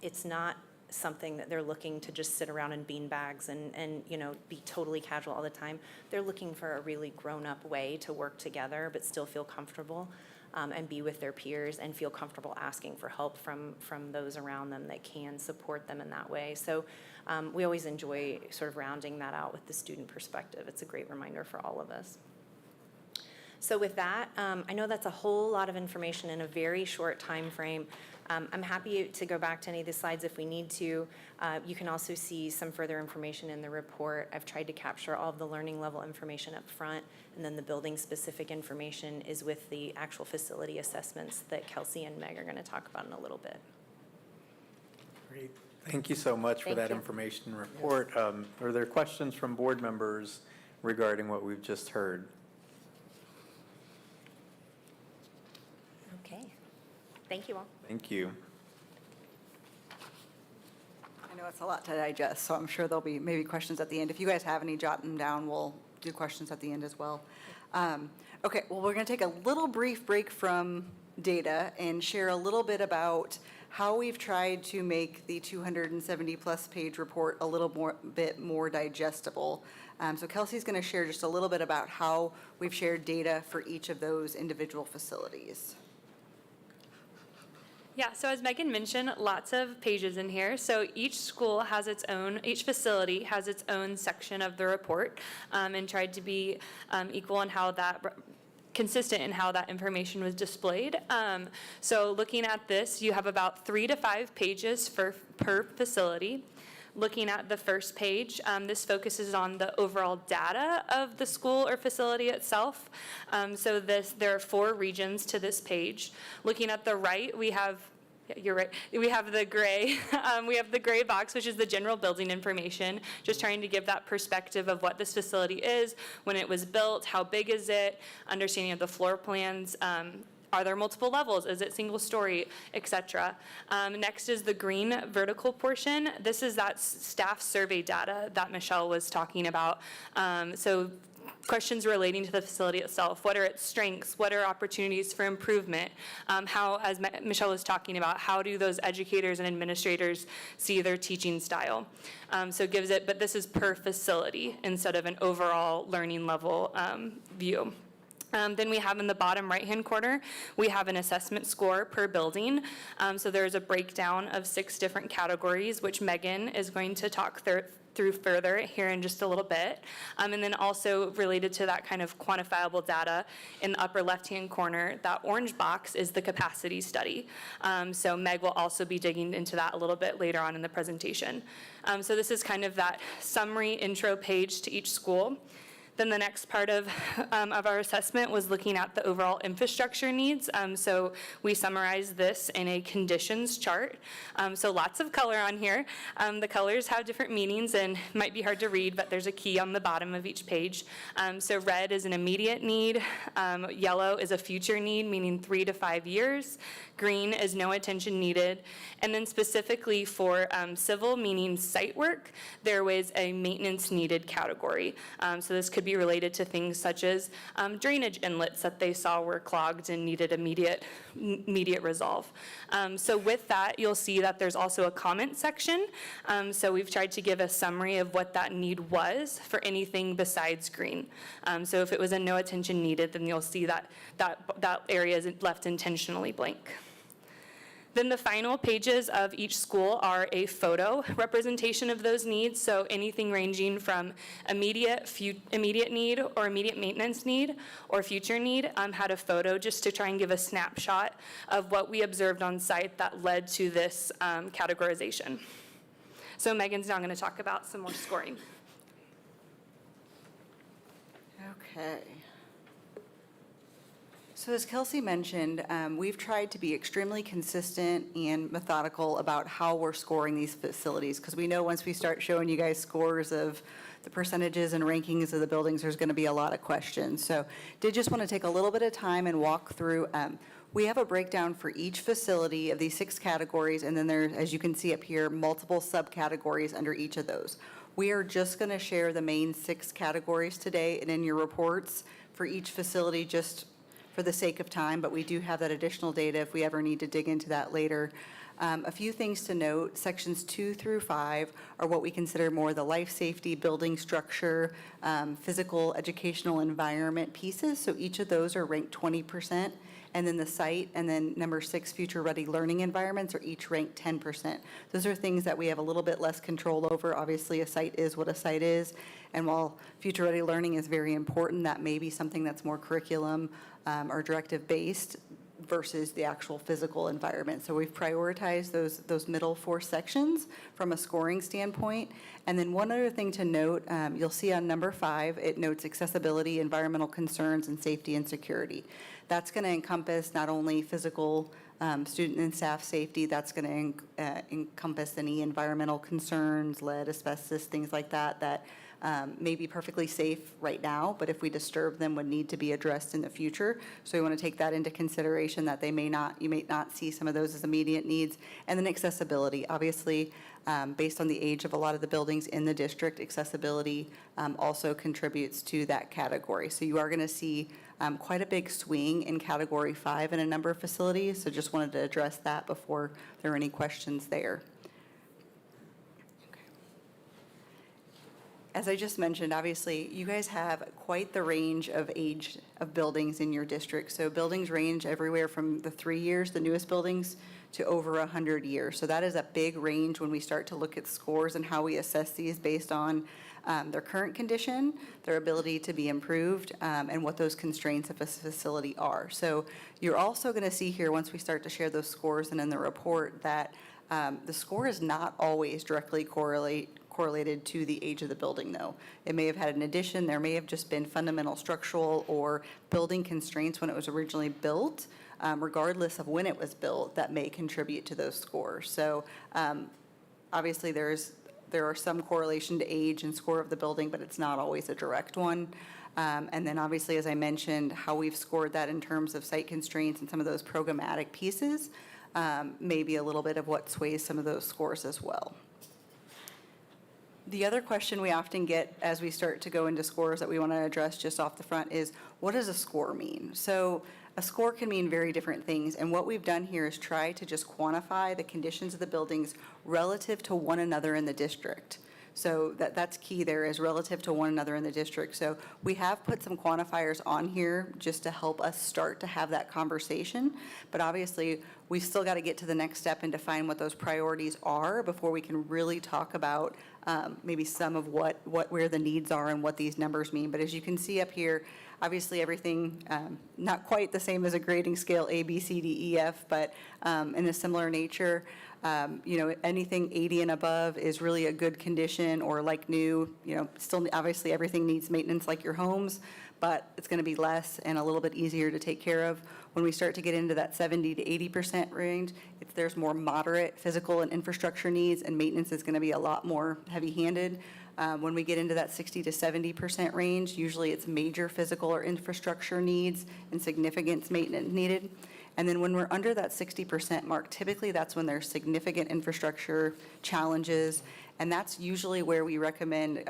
it's not something that they're looking to just sit around in beanbags and you know, be totally casual all the time. They're looking for a really grown-up way to work together but still feel comfortable and be with their peers and feel comfortable asking for help from those around them that can support them in that way. So we always enjoy sort of rounding that out with the student perspective. It's a great reminder for all of us. So with that, I know that's a whole lot of information in a very short time frame. I'm happy to go back to any of the slides if we need to. You can also see some further information in the report. I've tried to capture all of the learning level information up front, and then the building specific information is with the actual facility assessments that Kelsey and Meg are going to talk about in a little bit. Great. Thank you so much for Thank that you. information and report. Are there questions from board members regarding what we've just heard? Okay. Thank you all. Thank you. I know it's a lot to digest, so I'm sure there'll be maybe questions at the end. If you guys have any, jot them down. We'll do questions at the end as well. Okay, well, we're going to take a little brief break from data and share a little bit about how we've tried to make the 270-plus page report a little bit more digestible. So Kelsey's going to share just a little bit about how we've shared data for each of those individual facilities. Yeah, so as Megan mentioned, lots of pages in here. So each school has its own, each facility has its own section of the report, and tried to be equal in how that, consistent in how that information was displayed. So looking at this, you have about 3 to 5 pages per facility. Looking at the first page, this focuses on the overall data of the school or facility itself. So there are 4 regions to this page. Looking at the right, we have, yeah, you're right, we have the gray, we have the gray box, which is the general building information, just trying to give that perspective of what this facility is, when it was built, how big is it, understanding of the floor plans, are there multiple levels? Is it single story, et cetera? Next is the green vertical portion. This is that staff survey data that Michelle was talking about. So questions relating to the facility itself. What are its strengths? What are opportunities for improvement? How, as Michelle was talking about, how do those educators and administrators see their teaching style? So it gives it, but this is per facility instead of an overall learning level view. Then we have in the bottom right-hand corner, we have an assessment score per building. So there's a breakdown of 6 different categories, which Megan is going to talk through further here in just a little bit. And then also related to that kind of quantifiable data, in the upper left-hand corner, that orange box is the capacity study. So Meg will also be digging into that a little bit later on in the presentation. So this is kind of that summary intro page to each school. Then the next part of our assessment was looking at the overall infrastructure needs. So we summarized this in a conditions chart. So lots of color on here. The colors have different meanings and might be hard to read, but there's a key on the bottom of each page. So red is an immediate need. Yellow is a future need, meaning 3 to 5 years. Green is no attention needed. And then specifically for civil, meaning site work, there was a maintenance needed category. So this could be related to things such as drainage inlets that they saw were clogged and needed immediate resolve. So with that, you'll see that there's also a comment section. So we've tried to give a summary of what that need was for anything besides green. So if it was a no attention needed, then you'll see that area is left intentionally blank. Then the final pages of each school are a photo representation of those needs. So anything ranging from immediate need or immediate maintenance need or future need had a photo just to try and give a snapshot of what we observed on site that led to this categorization. So Megan's now going to talk about some more scoring. Okay. So as Kelsey mentioned, we've tried to be extremely consistent and methodical about how we're scoring these facilities, because we know once we start showing you guys scores of the percentages and rankings of the buildings, there's going to be a lot of questions. So did just want to take a little bit of time and walk through. We have a breakdown for each facility of these 6 categories, and then there, as you can see up here, multiple subcategories under each of those. We are just going to share the main 6 categories today and in your reports for each facility, just for the sake of time, but we do have that additional data if we ever need to dig into that later. A few things to note: sections 2 through 5 are what we consider more the life safety, building structure, physical, educational environment pieces. So each of those are ranked 20%. And then the site, and then number 6, future-ready learning environments, are each ranked 10%. Those are things that we have a little bit less control over. Obviously, a site is what a site is. And while future-ready learning is very important, that may be something that's more curriculum or directive-based versus the actual physical environment. So we've prioritized those middle 4 sections from a scoring standpoint. And then one other thing to note, you'll see on number 5, it notes accessibility, environmental concerns, and safety and security. That's going to encompass not only physical student and staff safety, that's going to encompass any environmental concerns, lead, asbestos, things like that, that may be perfectly safe right now, but if we disturb them, would need to be addressed in the future. So we want to take that into consideration, that you may not see some of those as immediate needs. And then accessibility, obviously, based on the age of a lot of the buildings in the district, accessibility also contributes to that category. So you are going to see quite a big swing in category 5 in a number of facilities. So just wanted to address that before there are any questions there. As I just mentioned, obviously, you guys have quite the range of age of buildings in your district. So buildings range everywhere from the 3 years, the newest buildings, to over 100 years. So that is a big range when we start to look at scores and how we assess these based on their current condition, their ability to be improved, and what those constraints of a facility are. So you're also going to see here, once we start to share those scores and in the report, that the score is not always directly correlated to the age of the building, though. It may have had an addition, there may have just been fundamental structural or building constraints when it was originally built, regardless of when it was built, that may contribute to those scores. So obviously there are some correlation to age and score of the building, but it's not always a direct one. And then obviously, as I mentioned, how we've scored that in terms of site constraints and some of those programmatic pieces may be a little bit of what sways some of those scores as well. The other question we often get as we start to go into scores that we want to address just off the front is, what does a score mean? So a score can mean very different things, and what we've done here is try to just quantify the conditions of the buildings relative to one another in the district. So that's key there, is relative to one another in the district. So we have put some quantifiers on here just to help us start to have that conversation. But obviously, we've still got to get to the next step and define what those priorities are before we can really talk about maybe some of where the needs are and what these numbers mean. But as you can see up here, obviously everything not quite the same as a grading scale A, B, C, D, E, F, but in a similar nature. Anything 80 and above is really a good condition or like new. Still, obviously, everything needs maintenance like your homes, but it's going to be less and a little bit easier to take care of. When we start to get into that 70 to 80% range, there's more moderate physical and infrastructure needs, and maintenance is going to be a lot more heavy-handed. When we get into that 60 to 70% range, usually it's major physical or infrastructure needs and significant maintenance needed. And then when we're under that 60% mark, typically that's when there's significant infrastructure challenges, and that's usually where we recommend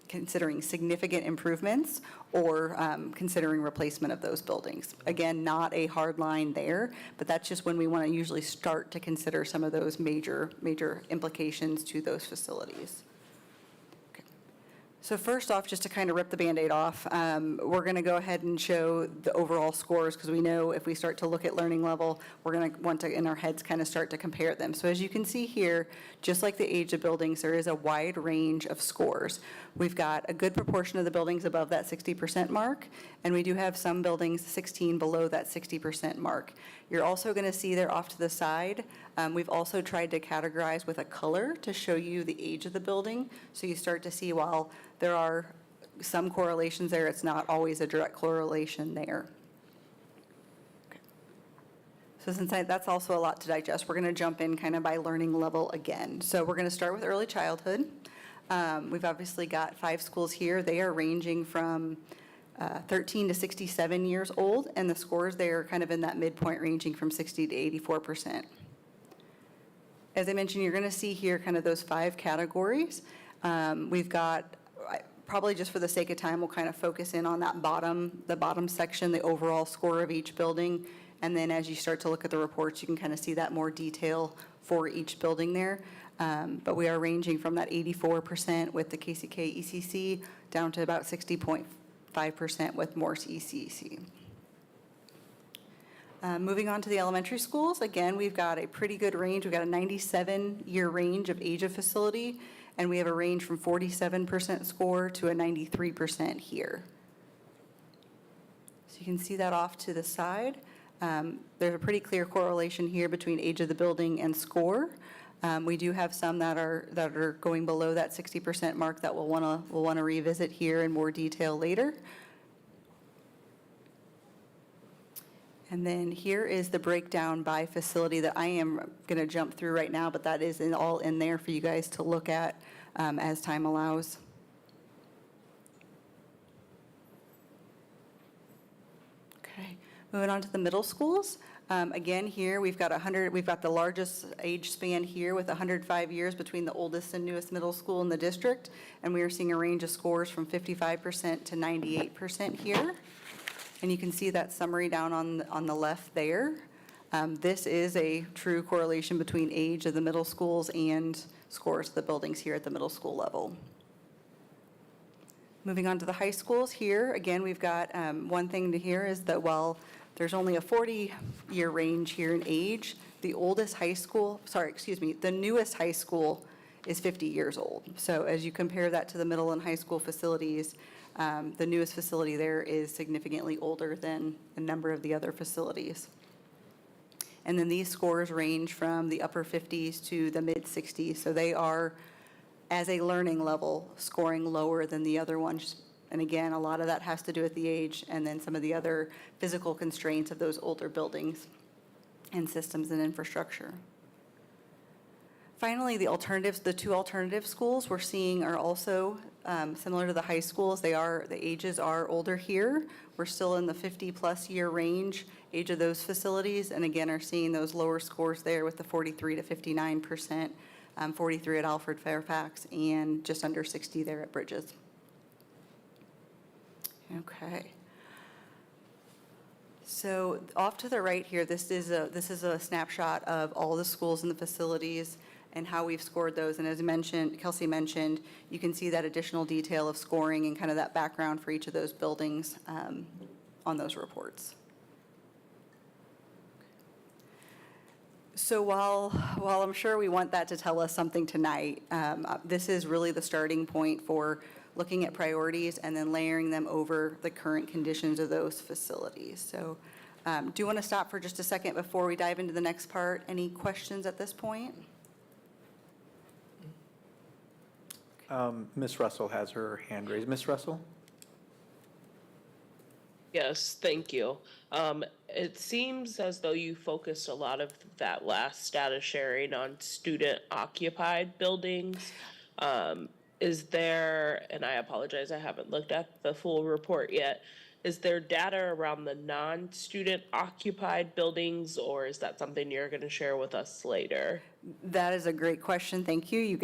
considering significant improvements or considering replacement of those buildings. Again, not a hard line there, but that's just when we want to usually start to consider some of those major implications to those facilities. So first off, just to kind of rip the Band-Aid off, we're going to go ahead and show the overall scores, because we know if we start to look at learning level, we're going to want to, in our heads, kind of start to compare them. So as you can see here, just like the age of buildings, there is a wide range of scores. We've got a good proportion of the buildings above that 60% mark, and we do have some buildings 16 below that 60% mark. You're also going to see there off to the side, we've also tried to categorize with a color to show you the age of the building. So you start to see while there are some correlations there, it's not always a direct correlation there. Okay. So since that's also a lot to digest, we're going to jump in kind of by learning level again. So we're going to start with early childhood. We've obviously got 5 schools here. They are ranging from 13 to 67 years old, and the scores there are kind of in that midpoint ranging from 60 to 84%. As I mentioned, you're going to see here kind of those 5 categories. We've got, probably just for the sake of time, we'll kind of focus in on the bottom section, the overall score of each building. And then as you start to look at the reports, you can kind of see that more detail for each building there. But we are ranging from that 84% with the KCK ECC down to about 60.5% with Morse ECC. Moving on to the elementary schools, again, we've got a pretty good range. We've got a 97-year range of age of facility, and we have a range from 47% score to a 93% here. So you can see that off to the side. There's a pretty clear correlation here between age of the building and score. We do have some that are going below that 60% mark that we'll want to revisit here in more detail later. And then here is the breakdown by facility that I am going to jump through right now, but that is all in there for you guys to look at as time allows. Okay, moving on to the middle schools. Again, here we've got the largest age span here with 105 years between the oldest and newest middle school in the district, and we are seeing a range of scores from 55% to 98% here. And you can see that summary down on the left there. This is a true correlation between age of the middle schools and scores of the buildings here at the middle school level. Moving on to the high schools here, again, we've got one thing to hear is that while there's only a 40-year range here in age, the newest high school is 50 years old. So as you compare that to the middle and high school facilities, the newest facility there is significantly older than a number of the other facilities. And then these scores range from the upper 50s to the mid 60s. So they are, as a learning level, scoring lower than the other ones. And again, a lot of that has to do with the age and then some of the other physical constraints of those older buildings and systems and infrastructure. Finally, the 2 alternative schools we're seeing are also similar to the high schools. The ages are older here. We're still in the 50-plus year range, age of those facilities, and again are seeing those lower scores there with the 43 to 59%, 43 at Alfred Fairfax, and just under 60 there at Bridges. Okay. So off to the right here, this is a snapshot of all the schools and the facilities and how we've scored those. And as Kelsey mentioned, you can see that additional detail of scoring and kind of that background for each of those buildings on those reports. So while I'm sure we want that to tell us something tonight, this is really the starting point for looking at priorities and then layering them over the current conditions of those facilities. So Do you want to stop for just a second before we dive into the next part? Any questions at this point? Ms. Russell has her hand raised. Ms. Russell? Yes, thank you. It seems as though you focused a lot of that last status sharing on student occupied buildings. Is there, and I apologize, I haven't looked at the full report yet. Is there data around the non-student occupied buildings, or is that something you're going to share with us later? That is a great question. Thank you. You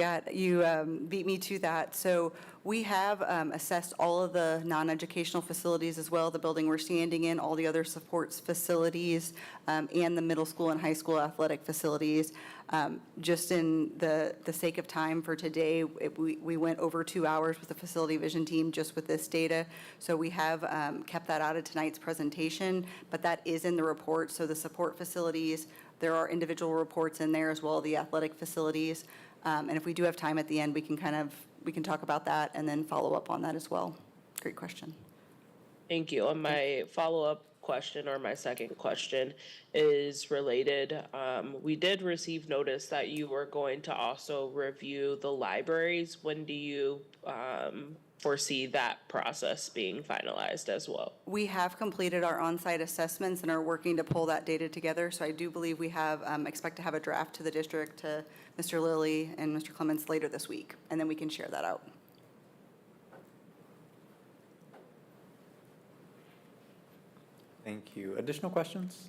beat me to that. So we have assessed all of the non-educational facilities as well, the building we're standing in, all the other supports facilities, and the middle school and high school athletic facilities. Just in the sake of time for today, we went over 2 hours with the facility vision team just with this data. So we have kept that out of tonight's presentation, but that is in the report. So the support facilities, there are individual reports in there as well, the athletic facilities. And if we do have time at the end, we can talk about that and then follow up on that as well. Great question. Thank you. And my follow-up question, or my second question, is related. We did receive notice that you were going to also review the libraries. When do you foresee that process being finalized as well? We have completed our on-site assessments and are working to pull that data together. So I do believe we have, expect to have a draft to the district, to Mr. Lilly and Mr. Clements later this week, and then we can share that out. Thank you. Additional questions?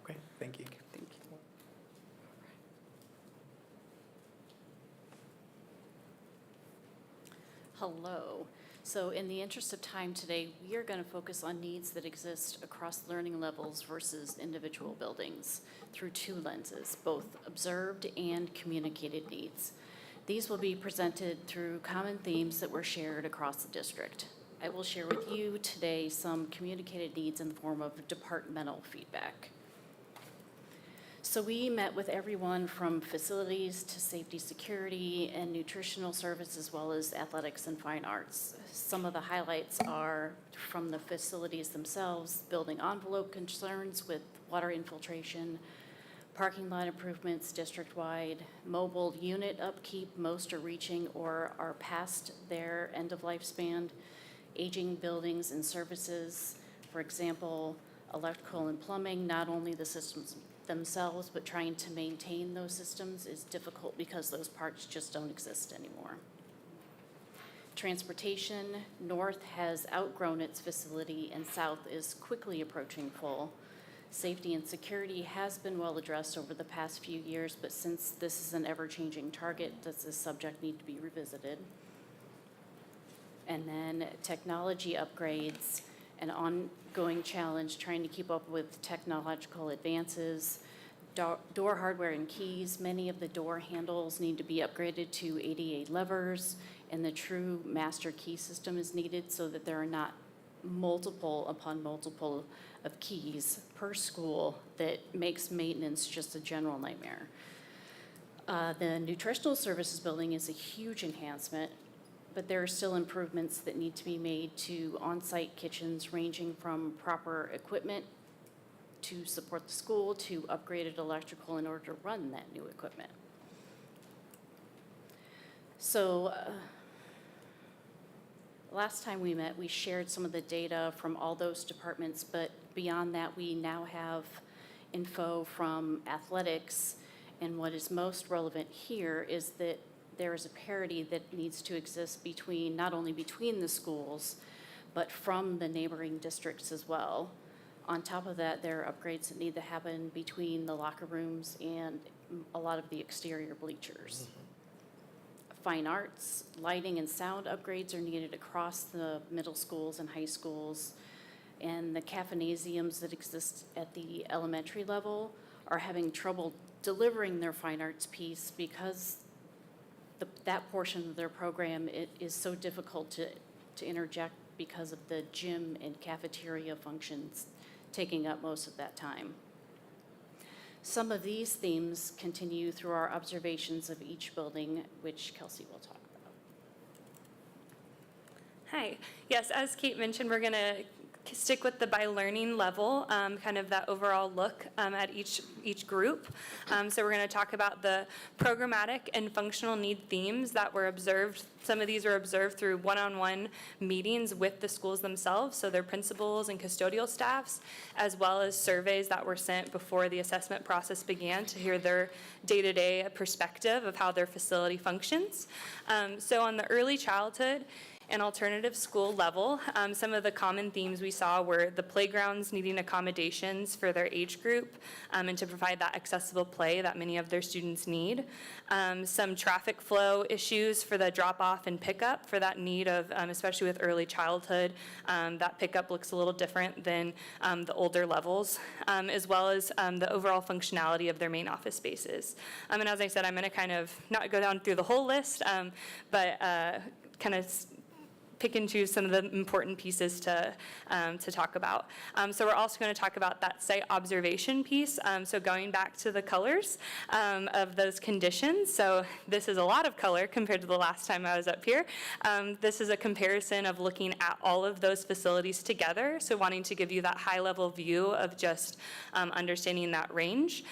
Okay, thank you. Thank you. Hello. So in the interest of time today, we are going to focus on needs that exist across learning levels versus individual buildings through 2 lenses, both observed and communicated needs. These will be presented through common themes that were shared across the district. I will share with you today some communicated needs in the form of departmental feedback. So we met with everyone from facilities to safety, security, and nutritional service, as well as athletics and fine arts. Some of the highlights are from the facilities themselves: building envelope concerns with water infiltration, parking lot improvements district-wide, mobile unit upkeep, most are reaching or are past their end of lifespan, aging buildings and services, for example, electrical and plumbing. Not only the systems themselves, but trying to maintain those systems is difficult because those parts just don't exist anymore. Transportation, North has outgrown its facility and South is quickly approaching full. Safety and security has been well addressed over the past few years, but since this is an ever-changing target, does this subject need to be revisited? And then technology upgrades, an ongoing challenge trying to keep up with technological advances. Door hardware and keys, many of the door handles need to be upgraded to ADA levers, and the true master key system is needed so that there are not multiple upon multiple of keys per school that makes maintenance just a general nightmare. The nutritional services building is a huge enhancement, but there are still improvements that need to be made to on-site kitchens, ranging from proper equipment to support the school to upgraded electrical in order to run that new equipment. So last time we met, we shared some of the data from all those departments, but beyond that, we now have info from athletics, and what is most relevant here is that there is a parity that needs to exist between, not only between the schools, but from the neighboring districts as well. On top of that, there are upgrades that need to happen between the locker rooms and a lot of the exterior bleachers. Fine arts, lighting and sound upgrades are needed across the middle schools and high schools. And the caffeinasiums that exist at the elementary level are having trouble delivering their fine arts piece because that portion of their program is so difficult to interject because of the gym and cafeteria functions taking up most of that time. Some of these themes continue through our observations of each building, which Kelsey will talk about. Hi. Yes, as Kate mentioned, we're going to stick with the by learning level, kind of that overall look at each group. So we're going to talk about the programmatic and functional need themes that were observed. Some of these were observed through one-on-one meetings with the schools themselves, so their principals and custodial staffs, as well as surveys that were sent before the assessment process began to hear their day-to-day perspective of how their facility functions. So on the early childhood and alternative school level, some of the common themes we saw were the playgrounds needing accommodations for their age group and to provide that accessible play that many of their students need. Some traffic flow issues for the drop-off and pickup for that need of, especially with early childhood, that pickup looks a little different than the older levels, as well as the overall functionality of their main office spaces. And as I said, I'm going to kind of not go down through the whole list, but kind of pick and choose some of the important pieces to talk about. So we're also going to talk about that site observation piece. So going back to the colors of those conditions. So this is a lot of color compared to the last time I was up here. This is a comparison of looking at all of those facilities together. So wanting to give you that high level view of just understanding that range.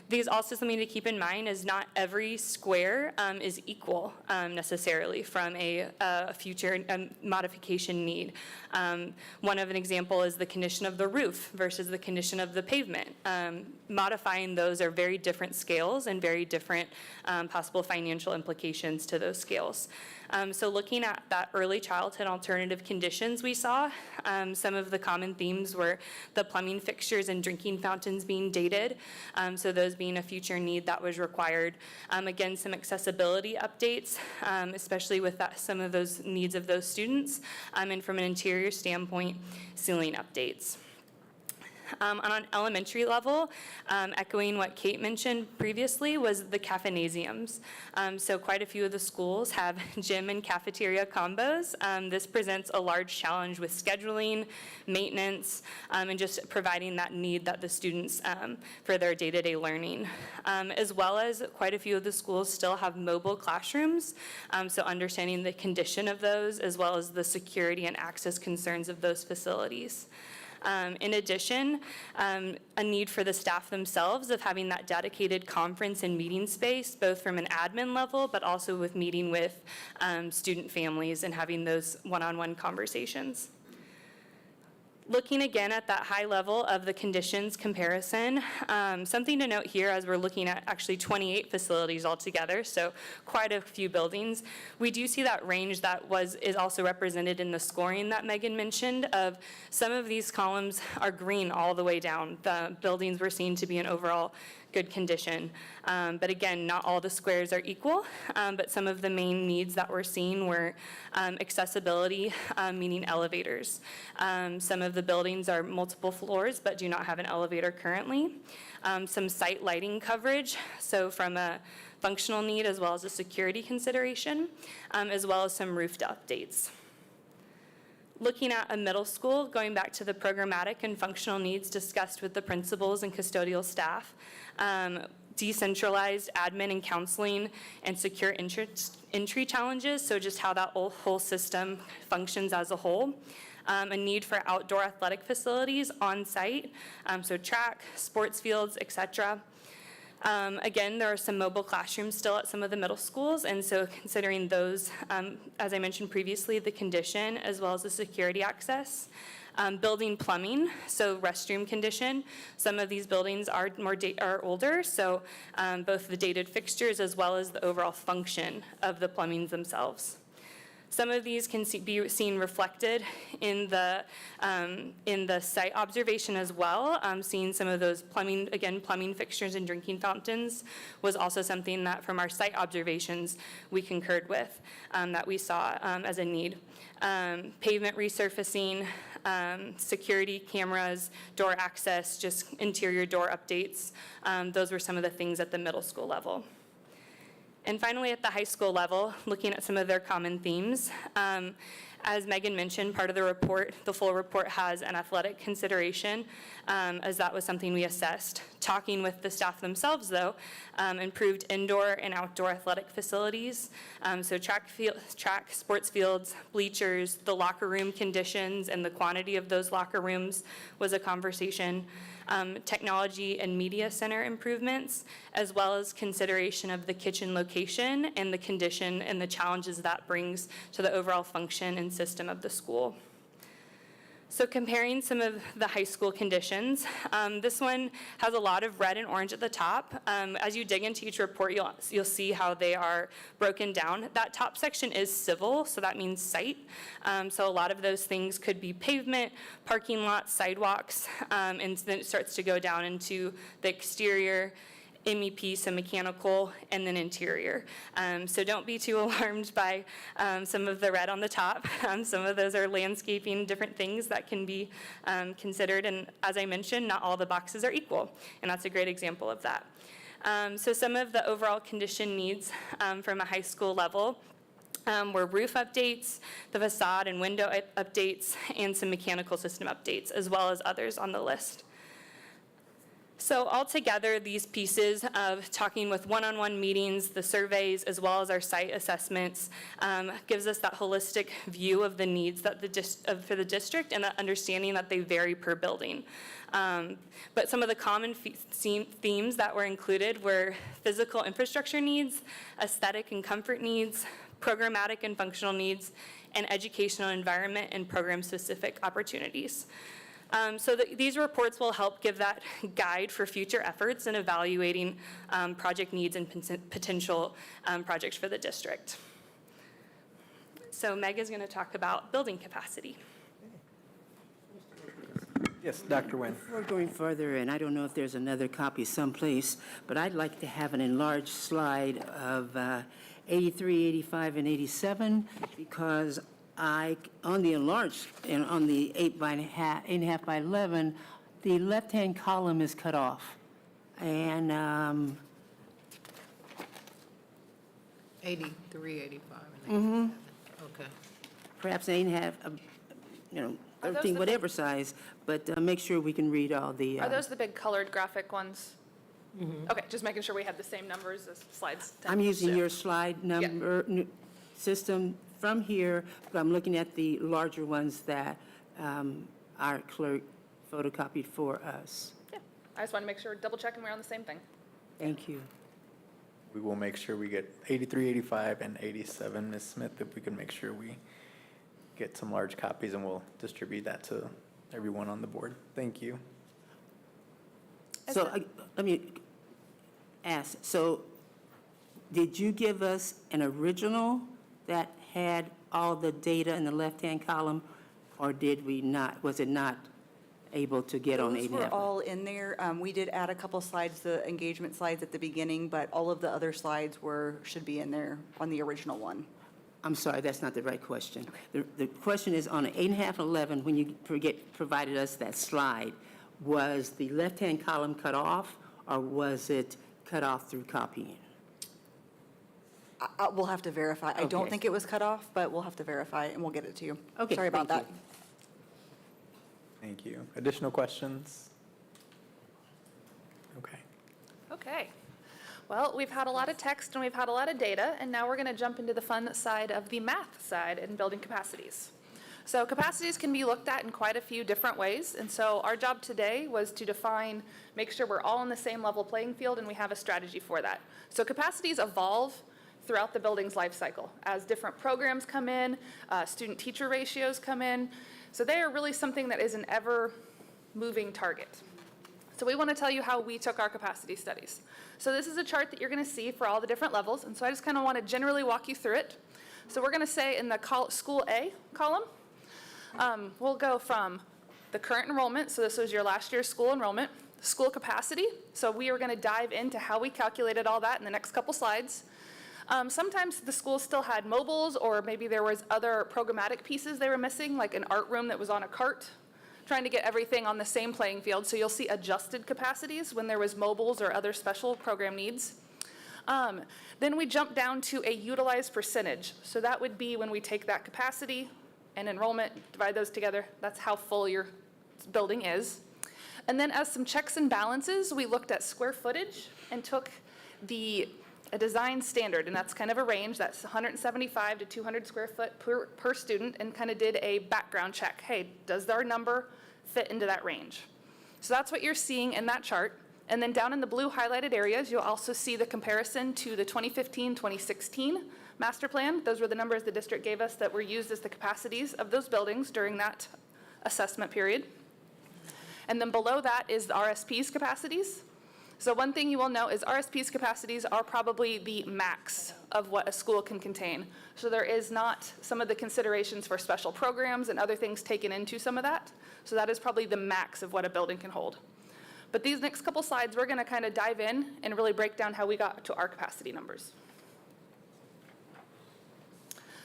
These also something to keep in mind is not every square is equal necessarily from a future modification need. One of an example is the condition of the roof versus the condition of the pavement. Modifying those are very different scales and very different possible financial implications to those scales. So looking at that early childhood alternative conditions we saw, some of the common themes were the plumbing fixtures and drinking fountains being dated, so those being a future need that was required. Again, some accessibility updates, especially with some of those needs of those students, and from an interior standpoint, ceiling updates. On an elementary level, echoing what Kate mentioned previously, was the caffeinasiums. So quite a few of the schools have gym and cafeteria combos. This presents a large challenge with scheduling, maintenance, and just providing that need that the students for their day-to-day learning. As well as quite a few of the schools still have mobile classrooms, so understanding the condition of those as well as the security and access concerns of those facilities. In addition, a need for the staff themselves of having that dedicated conference and meeting space, both from an admin level, but also with meeting with student families and having those one-on-one conversations. Looking again at that high level of the conditions comparison, something to note here as we're looking at actually 28 facilities altogether, so quite a few buildings. We do see that range that is also represented in the scoring that Megan mentioned of some of these columns are green all the way down. The buildings were seen to be in overall good condition. But again, not all the squares are equal, but some of the main needs that we're seeing were accessibility, meaning elevators. Some of the buildings are multiple floors but do not have an elevator currently. Some site lighting coverage, so from a functional need as well as a security consideration, as well as some roof updates. Looking at a middle school, going back to the programmatic and functional needs discussed with the principals and custodial staff, decentralized admin and counseling and secure entry challenges, so just how that whole system functions as a whole. A need for outdoor athletic facilities on site, so track, sports fields, etc. Again, there are some mobile classrooms still at some of the middle schools, and so considering those, as I mentioned previously, the condition as well as the security access. Building plumbing, so restroom condition. Some of these buildings are older, so both the dated fixtures as well as the overall function of the plumbings themselves. Some of these can be seen reflected in the site observation as well. Seeing some of those plumbing fixtures and drinking fountains was also something that from our site observations we concurred with, that we saw as a need. Pavement resurfacing, security cameras, door access, just interior door updates. Those were some of the things at the middle school level. And finally, at the high school level, looking at some of their common themes, As Megan mentioned, part of the report, the full report has an athletic consideration, as that was something we assessed. Talking with the staff themselves, though, improved indoor and outdoor athletic facilities. So track, sports fields, bleachers, the locker room conditions, and the quantity of those locker rooms was a conversation. Technology and media center improvements, as well as consideration of the kitchen location and the condition and the challenges that brings to the overall function and system of the school. So comparing some of the high school conditions, this one has a lot of red and orange at the top. As you dig into each report, you'll see how they are broken down. That top section is civil, so that means site. So a lot of those things could be pavement, parking lots, sidewalks, and then it starts to go down into the exterior, MEP, so mechanical, and then interior. So don't be too alarmed by some of the red on the top. Some of those are landscaping, different things that can be considered. And as I mentioned, not all the boxes are equal, and that's a great example of that. So some of the overall condition needs from a high school level were roof updates, the facade and window updates, and some mechanical system updates, as well as others on the list. So altogether, these pieces of talking with one-on-one meetings, the surveys, as well as our site assessments, gives us that holistic view of the needs that for the district and that understanding that they vary per building. But some of the common themes that were included were physical infrastructure needs, aesthetic and comfort needs, programmatic and functional needs, and educational environment and program-specific opportunities. So these reports will help give that guide for future efforts in evaluating project needs and potential projects for the district. So Meg is going to talk about building capacity. Yes, Dr. Nguyen. We're going further, and I don't know if there's another copy someplace, but I'd like to have an enlarged slide of 83, 85, and 87, because on the enlarged, and on the 8.5 by 11, the left-hand column is cut off. And 83, 85, and 87. Okay. perhaps 8.5, 13, whatever size, but make sure we can read all the. Are those the big colored graphic ones? Okay, just making sure we have the same numbers as slides. I'm using your slide number system from here, but I'm looking at the larger ones that our clerk photocopied for us. Yeah, I just want to make sure, double checking we're on the same thing. Thank you. We will make sure we get 83, 85, and 87, Ms. Smith, if we can make sure we get some large copies, and we'll distribute that to everyone on the board. Thank you. So let me ask, so did you give us an original that had all the data in the left-hand column, or did we not, was it not able to get on 8.5? Those were all in there. We did add a couple slides, the engagement slides at the beginning, but all of the other slides should be in there on the original one. I'm sorry, that's not the right question. The question is on 8.5, 11, when you provided us that slide, was the left-hand column cut off, or was it cut off through copying? We'll have to verify. I don't Okay. think it was cut off, but we'll have to verify and we'll get it to you. Okay, Sorry about thank that. you. Thank you. Additional questions? Okay. Okay. Well, we've had a lot of text and we've had a lot of data, and now we're going to jump into the fun side of the math side in building capacities. So capacities can be looked at in quite a few different ways, and so our job today was to define, make sure we're all on the same level playing field, and we have a strategy for that. So capacities evolve throughout the building's life cycle as different programs come in, student-teacher ratios come in. So they are really something that is an ever-moving target. So we want to tell you how we took our capacity studies. So this is a chart that you're going to see for all the different levels, and so I just kind of want to generally walk you through it. So we're going to say in the School A column, we'll go from the current enrollment, so this was your last year's school enrollment, school capacity, so we are going to dive into how we calculated all that in the next couple slides. Sometimes the schools still had mobiles, or maybe there was other programmatic pieces they were missing, like an art room that was on a cart, trying to get everything on the same playing field. So you'll see adjusted capacities when there was mobiles or other special program needs. Then we jump down to a utilized percentage. So that would be when we take that capacity and enrollment, divide those together, that's how full your building is. And then as some checks and balances, we looked at square footage and took a design standard, and that's kind of a range, that's 175 to 200 square foot per student, and kind of did a background check. Hey, does our number fit into that range? So that's what you're seeing in that chart. And then down in the blue highlighted areas, you'll also see the comparison to the 2015-2016 master plan. Those were the numbers the district gave us that were used as the capacities of those buildings during that assessment period. And then below that is the RSP's capacities. So one thing you will know is RSP's capacities are probably the max of what a school can contain. So there is not some of the considerations for special programs and other things taken into some of that. So that is probably the max of what a building can hold. But these next couple slides, we're going to kind of dive in and really break down how we got to our capacity numbers.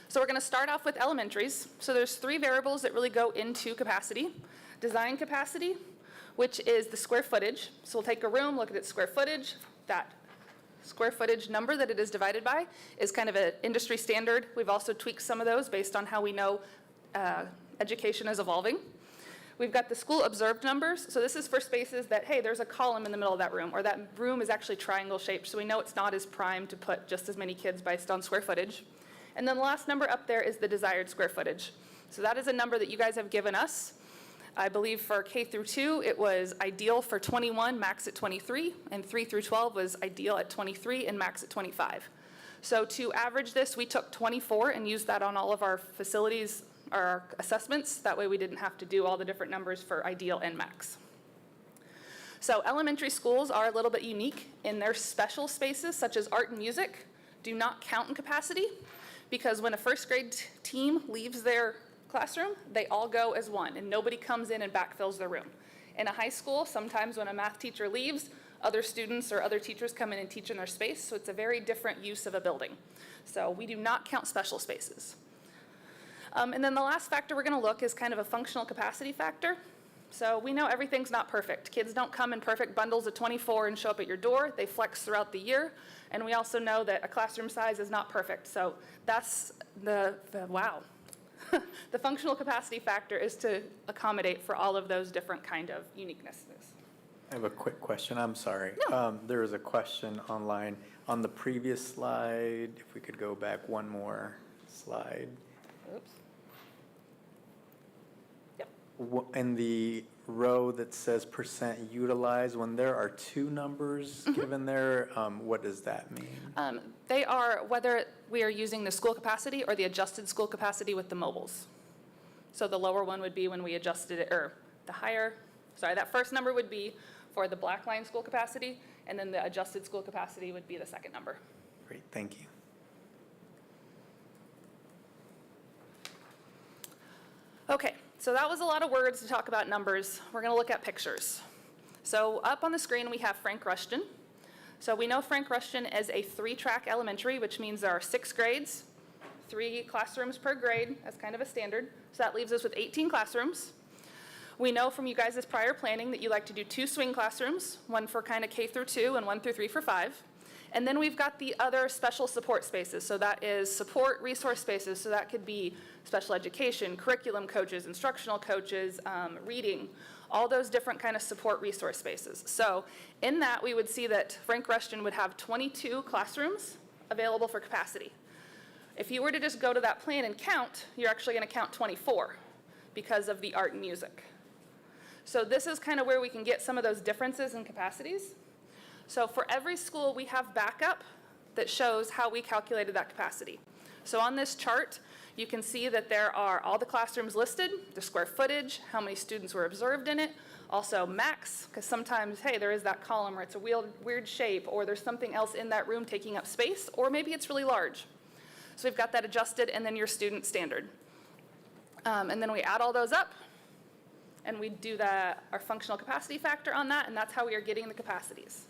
So we're going to start off with elementaries. So there's 3 variables that really go into capacity. Design capacity, which is the square footage. So we'll take a room, look at its square footage. That square footage number that it is divided by is kind of an industry standard. We've also tweaked some of those based on how we know education is evolving. We've got the school observed numbers. So this is for spaces that, hey, there's a column in the middle of that room, or that room is actually triangle shaped, so we know it's not as prime to put just as many kids based on square footage. And then the last number up there is the desired square footage. So that is a number that you guys have given us. I believe for K through 2, it was ideal for 21, max at 23, and 3 through 12 was ideal at 23 and max at 25. So to average this, we took 24 and used that on all of our facilities, our assessments. That way we didn't have to do all the different numbers for ideal and max. So elementary schools are a little bit unique in their special spaces, such as art and music, do not count in capacity, because when a first grade team leaves their classroom, they all go as one, and nobody comes in and backfills their room. In a high school, sometimes when a math teacher leaves, other students or other teachers come in and teach in their space, so it's a very different use of a building. So we do not count special spaces. And then the last factor we're going to look is kind of a functional capacity factor. So we know everything's not perfect. Kids don't come in perfect bundles of 24 and show up at your door. They flex throughout the year. And we also know that a classroom size is not perfect. So that's wow. The functional capacity factor is to accommodate for all of those different kind of uniquenesses. I have a quick question. I'm sorry. No. There was a question online on the previous slide. If we could go back one more slide. Oops. Yep. In the row that says percent utilized, when there are 2 numbers given there, what does that mean? They are whether we are using the school capacity or the adjusted school capacity with the mobiles. So the lower one would be when we adjusted it, or the higher, sorry, that first number would be for the black line school capacity, and then the adjusted school capacity would be the second number. Great, thank you. Okay, so that was a lot of words to talk about numbers. We're going to look at pictures. So up on the screen we have Frank Rushton. So we know Frank Rushton is a 3-track elementary, which means there are 6 grades, 3 classrooms per grade as kind of a standard. So that leaves us with 18 classrooms. We know from you guys' prior planning that you like to do 2 swing classrooms, one for kind of K through 2 and 1 through 3 for 5. And then we've got the other special support spaces. So that is support resource spaces. So that could be special education, curriculum coaches, instructional coaches, reading, all those different kind of support resource spaces. So in that, we would see that Frank Rushton would have 22 classrooms available for capacity. If you were to just go to that plan and count, you're actually going to count 24 because of the art and music. So this is kind of where we can get some of those differences in capacities. So for every school, we have backup that shows how we calculated that capacity. So on this chart, you can see that there are all the classrooms listed, the square footage, how many students were observed in it, also max, because sometimes, hey, there is that column where it's a weird shape, or there's something else in that room taking up space, or maybe it's really large. So we've got that adjusted, and then your student standard. And then we add all those up, and we do our functional capacity factor on that, and that's how we are getting the capacities.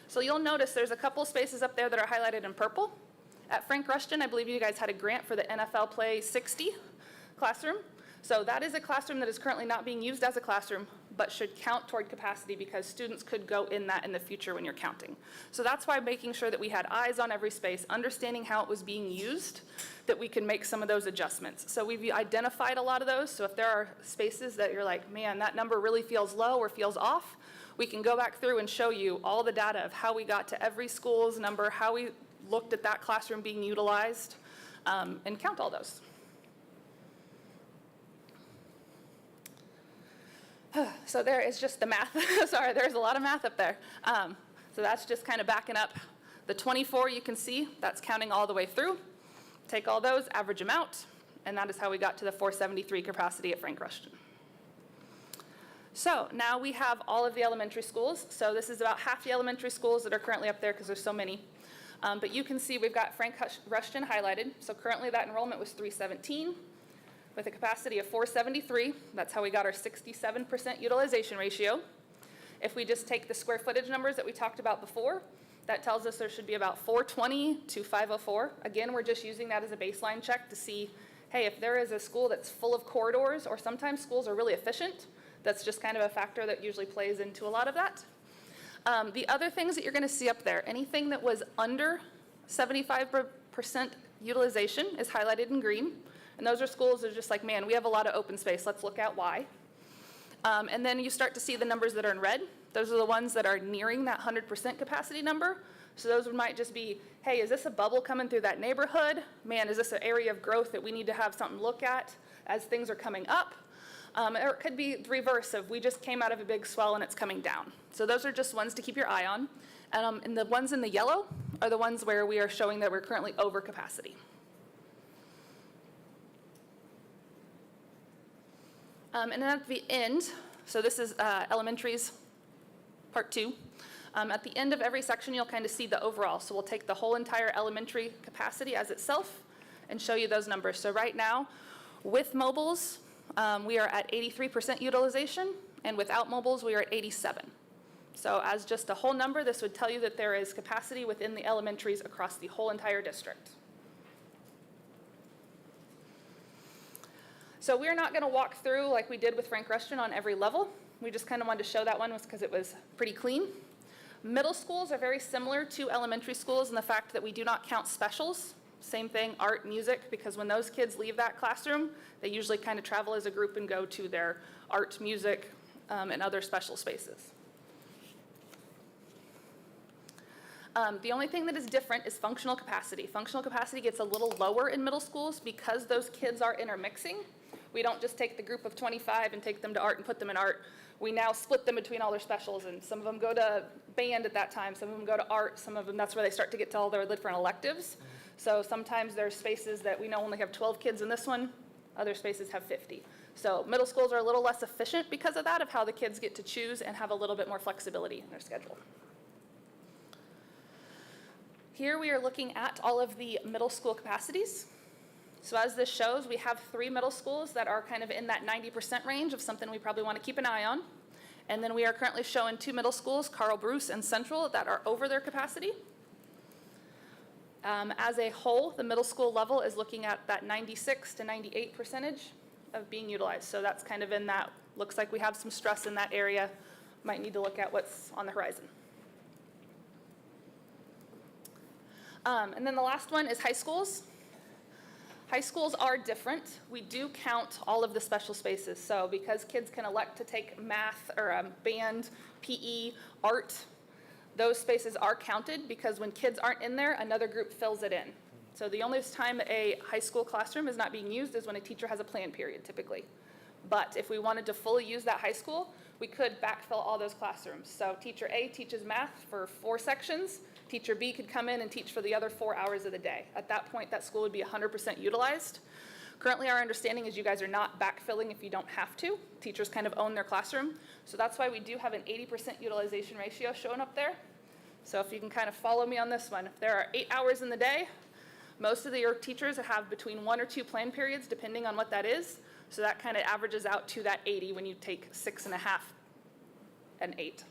So you'll notice there's a couple spaces up there that are highlighted in purple. At Frank Rushton, I believe you guys had a grant for the NFL Play 60 classroom. So that is a classroom that is currently not being used as a classroom, but should count toward capacity because students could go in that in the future when you're counting. So that's why making sure that we had eyes on every space, understanding how it was being used, that we can make some of those adjustments. So we've identified a lot of those. So if there are spaces that you're like, man, that number really feels low or feels off, we can go back through and show you all the data of how we got to every school's number, how we looked at that classroom being utilized, and count all those. So there is just the math. Sorry, there's a lot of math up there. So that's just kind of backing up. The 24 you can see, that's counting all the way through. Take all those, average them out, and that is how we got to the 473 capacity at Frank Rushton. So now we have all of the elementary schools. So this is about half the elementary schools that are currently up there because there's so many. But you can see we've got Frank Rushton highlighted. So currently that enrollment was 317 with a capacity of 473. That's how we got our 67% utilization ratio. If we just take the square footage numbers that we talked about before, that tells us there should be about 420 to 504. Again, we're just using that as a baseline check to see, hey, if there is a school that's full of corridors, or sometimes schools are really efficient, that's just kind of a factor that usually plays into a lot of that. The other things that you're going to see up there, anything that was under 75% utilization is highlighted in green. And those are schools that are just like, man, we have a lot of open space. Let's look at why. And then you start to see the numbers that are in red. Those are the ones that are nearing that 100% capacity number. So those might just be, hey, is this a bubble coming through that neighborhood? Man, is this an area of growth that we need to have something to look at as things are coming up? Or it could be the reverse of we just came out of a big swell and it's coming down. So those are just ones to keep your eye on. And the ones in the yellow are the ones where we are showing that we're currently over capacity. And then at the end, so this is elementaries part 2. At the end of every section, you'll kind of see the overall. So we'll take the whole entire elementary capacity as itself and show you those numbers. So right now, with mobiles, we are at 83% utilization, and without mobiles, we are at 87%. So as just a whole number, this would tell you that there is capacity within the elementaries across the whole entire district. So we're not going to walk through like we did with Frank Rushton on every level. We just kind of wanted to show that one because it was pretty clean. Middle schools are very similar to elementary schools in the fact that we do not count specials. Same thing, art, music, because when those kids leave that classroom, they usually kind of travel as a group and go to their art, music, and other special spaces. The only thing that is different is functional capacity. Functional capacity gets a little lower in middle schools because those kids are intermixing. We don't just take the group of 25 and take them to art and put them in art. We now split them between all their specials, and some of them go to band at that time, some of them go to art, some of them, that's where they start to get to all their different electives. So sometimes there's spaces that we know only have 12 kids in this one, other spaces have 50. So middle schools are a little less efficient because of that, of how the kids get to choose and have a little bit more flexibility in their schedule. Here we are looking at all of the middle school capacities. So as this shows, we have 3 middle schools that are kind of in that 90% range of something we probably want to keep an eye on. And then we are currently showing 2 middle schools, Carl Bruce and Central, that are over their capacity. As a whole, the middle school level is looking at that 96 to 98% of being utilized. So that's kind of in that, looks like we have some stress in that area. Might need to look at what's on the horizon. And then the last one is high schools. High schools are different. We do count all of the special spaces. So because kids can elect to take math or band, PE, art, those spaces are counted because when kids aren't in there, another group fills it in. So the only time a high school classroom is not being used is when a teacher has a plan period, typically. But if we wanted to fully use that high school, we could backfill all those classrooms. So teacher A teaches math for 4 sections. Teacher B could come in and teach for the other 4 hours of the day. At that point, that school would be 100% utilized. Currently, our understanding is you guys are not backfilling if you don't have to. Teachers kind of own their classroom. So that's why we do have an 80% utilization ratio shown up there. So if you can kind of follow me on this one, if there are 8 hours in the day, most of your teachers have between 1 or 2 plan periods, depending on what that is. So that kind of averages out to that 80 when you take 6.5 and 8.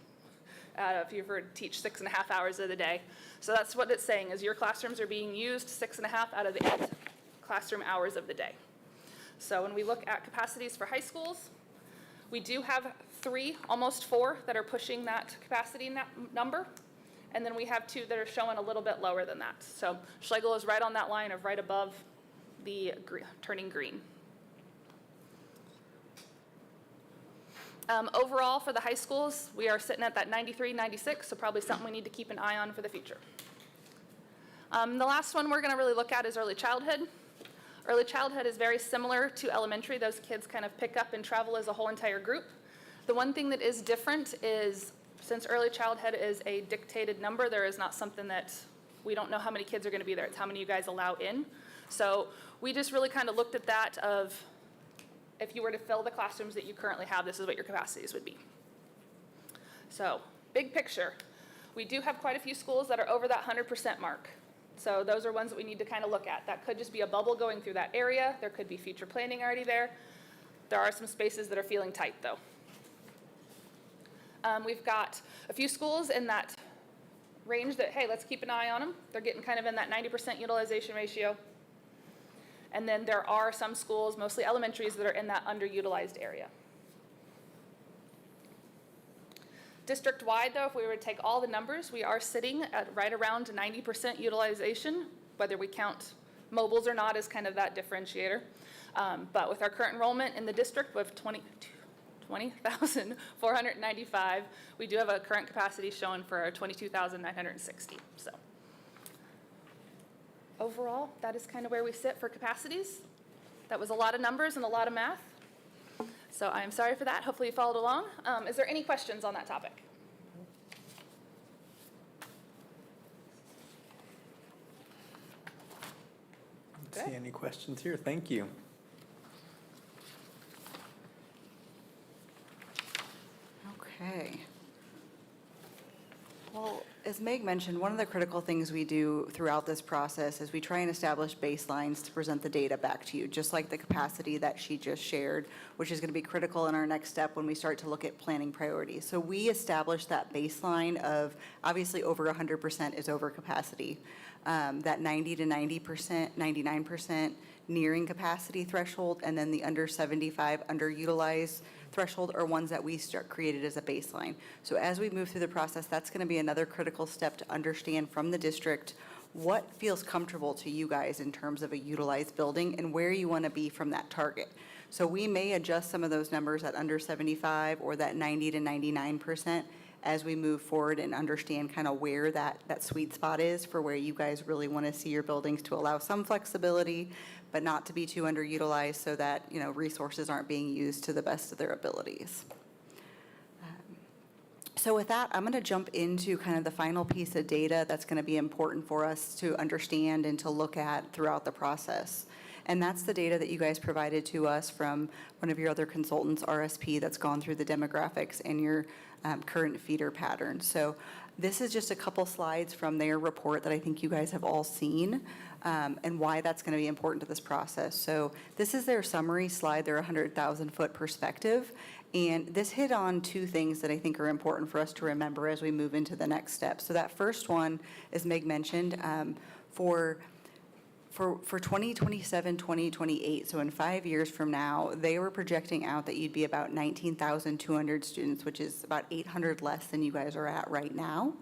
If you were to teach 6.5 hours of the day. So that's what it's saying, is your classrooms are being used 6.5 out of the 8 classroom hours of the day. So when we look at capacities for high schools, We do have 3, almost 4, that are pushing that capacity number. And then we have 2 that are showing a little bit lower than that. So Schlegel is right on that line of right above the turning green. Overall, for the high schools, we are sitting at that 93, 96, so probably something we need to keep an eye on for the future. The last one we're going to really look at is early childhood. Early childhood is very similar to elementary. Those kids kind of pick up and travel as a whole entire group. The one thing that is different is, since early childhood is a dictated number, there is not something that we don't know how many kids are going to be there. It's how many you guys allow in. So we just really kind of looked at that of, if you were to fill the classrooms that you currently have, this is what your capacities would be. So big picture, we do have quite a few schools that are over that 100% mark. So those are ones that we need to kind of look at. That could just be a bubble going through that area. There could be future planning already there. There are some spaces that are feeling tight though. We've got a few schools in that range that, hey, let's keep an eye on them. They're getting kind of in that 90% utilization ratio. And then there are some schools, mostly elementaries, that are in that underutilized area. District-wide, though, if we were to take all the numbers, we are sitting at right around 90% utilization. Whether we count mobiles or not is kind of that differentiator. But with our current enrollment in the district with 20,495, we do have a current capacity shown for 22,960. So overall, that is kind of where we sit for capacities. That was a lot of numbers and a lot of math. So I'm sorry for that. Hopefully you followed along. Is there any questions on that topic? I don't see any questions here. Thank you. Okay. Well, as Meg mentioned, one of the critical things we do throughout this process is we try and establish baselines to present the data back to you, just like the capacity that she just shared, which is going to be critical in our next step when we start to look at planning priorities. So we establish that baseline of, obviously over 100% is over capacity, that 90 to 90%, 99% nearing capacity threshold, and then the under 75 underutilized threshold are ones that we created as a baseline. So as we move through the process, that's going to be another critical step to understand from the district what feels comfortable to you guys in terms of a utilized building and where you want to be from that target. So we may adjust some of those numbers at under 75 or that 90 to 99% as we move forward and understand kind of where that sweet spot is for where you guys really want to see your buildings to allow some flexibility, but not to be too underutilized so that, you know, resources aren't being used to the best of their abilities. So with that, I'm going to jump into kind of the final piece of data that's going to be important for us to understand and to look at throughout the process. And that's the data that you guys provided to us from one of your other consultants, RSP, that's gone through the demographics and your current feeder patterns. So this is just a couple slides from their report that I think you guys have all seen, and why that's going to be important to this process. So this is their summary slide, their 100,000-foot perspective. And this hit on two things that I think are important for us to remember as we move into the next step. So that first one, as Meg mentioned, for 2027, 2028, so in 5 years from now, they were projecting out that you'd be about 19,200 students, which is about 800 less than you guys are at right now,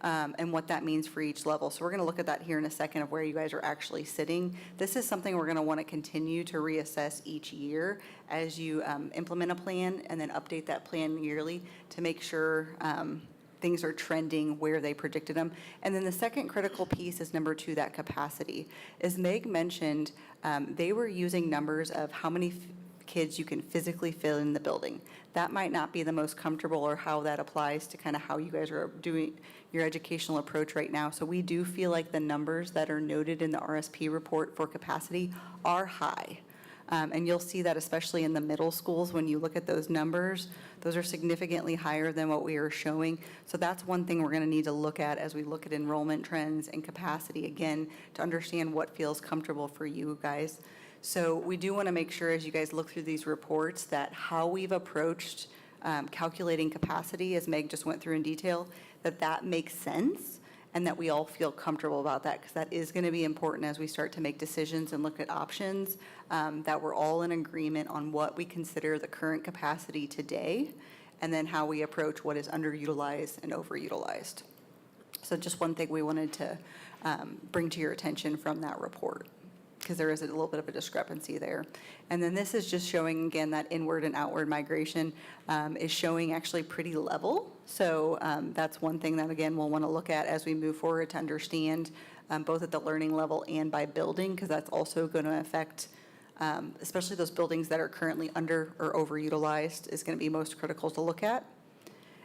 and what that means for each level. So we're going to look at that here in a second of where you guys are actually sitting. This is something we're going to want to continue to reassess each year as you implement a plan and then update that plan yearly to make sure things are trending where they predicted them. And then the second critical piece is number 2, that capacity. As Meg mentioned, they were using numbers of how many kids you can physically fill in the building. That might not be the most comfortable or how that applies to kind of how you guys are doing your educational approach right now. So we do feel like the numbers that are noted in the RSP report for capacity are high. And you'll see that especially in the middle schools when you look at those numbers, those are significantly higher than what we are showing. So that's one thing we're going to need to look at as we look at enrollment trends and capacity again to understand what feels comfortable for you guys. So we do want to make sure as you guys look through these reports that how we've approached calculating capacity, as Meg just went through in detail, that makes sense and that we all feel comfortable about that, because that is going to be important as we start to make decisions and look at options, that we're all in agreement on what we consider the current capacity today, and then how we approach what is underutilized and overutilized. So just one thing we wanted to bring to your attention from that report, because there is a little bit of a discrepancy there. And then this is just showing, again, that inward and outward migration is showing actually pretty level. So that's one thing that, again, we'll want to look at as we move forward to understand both at the learning level and by building, because that's also going to affect, especially those buildings that are currently under or overutilized is going to be most critical to look at.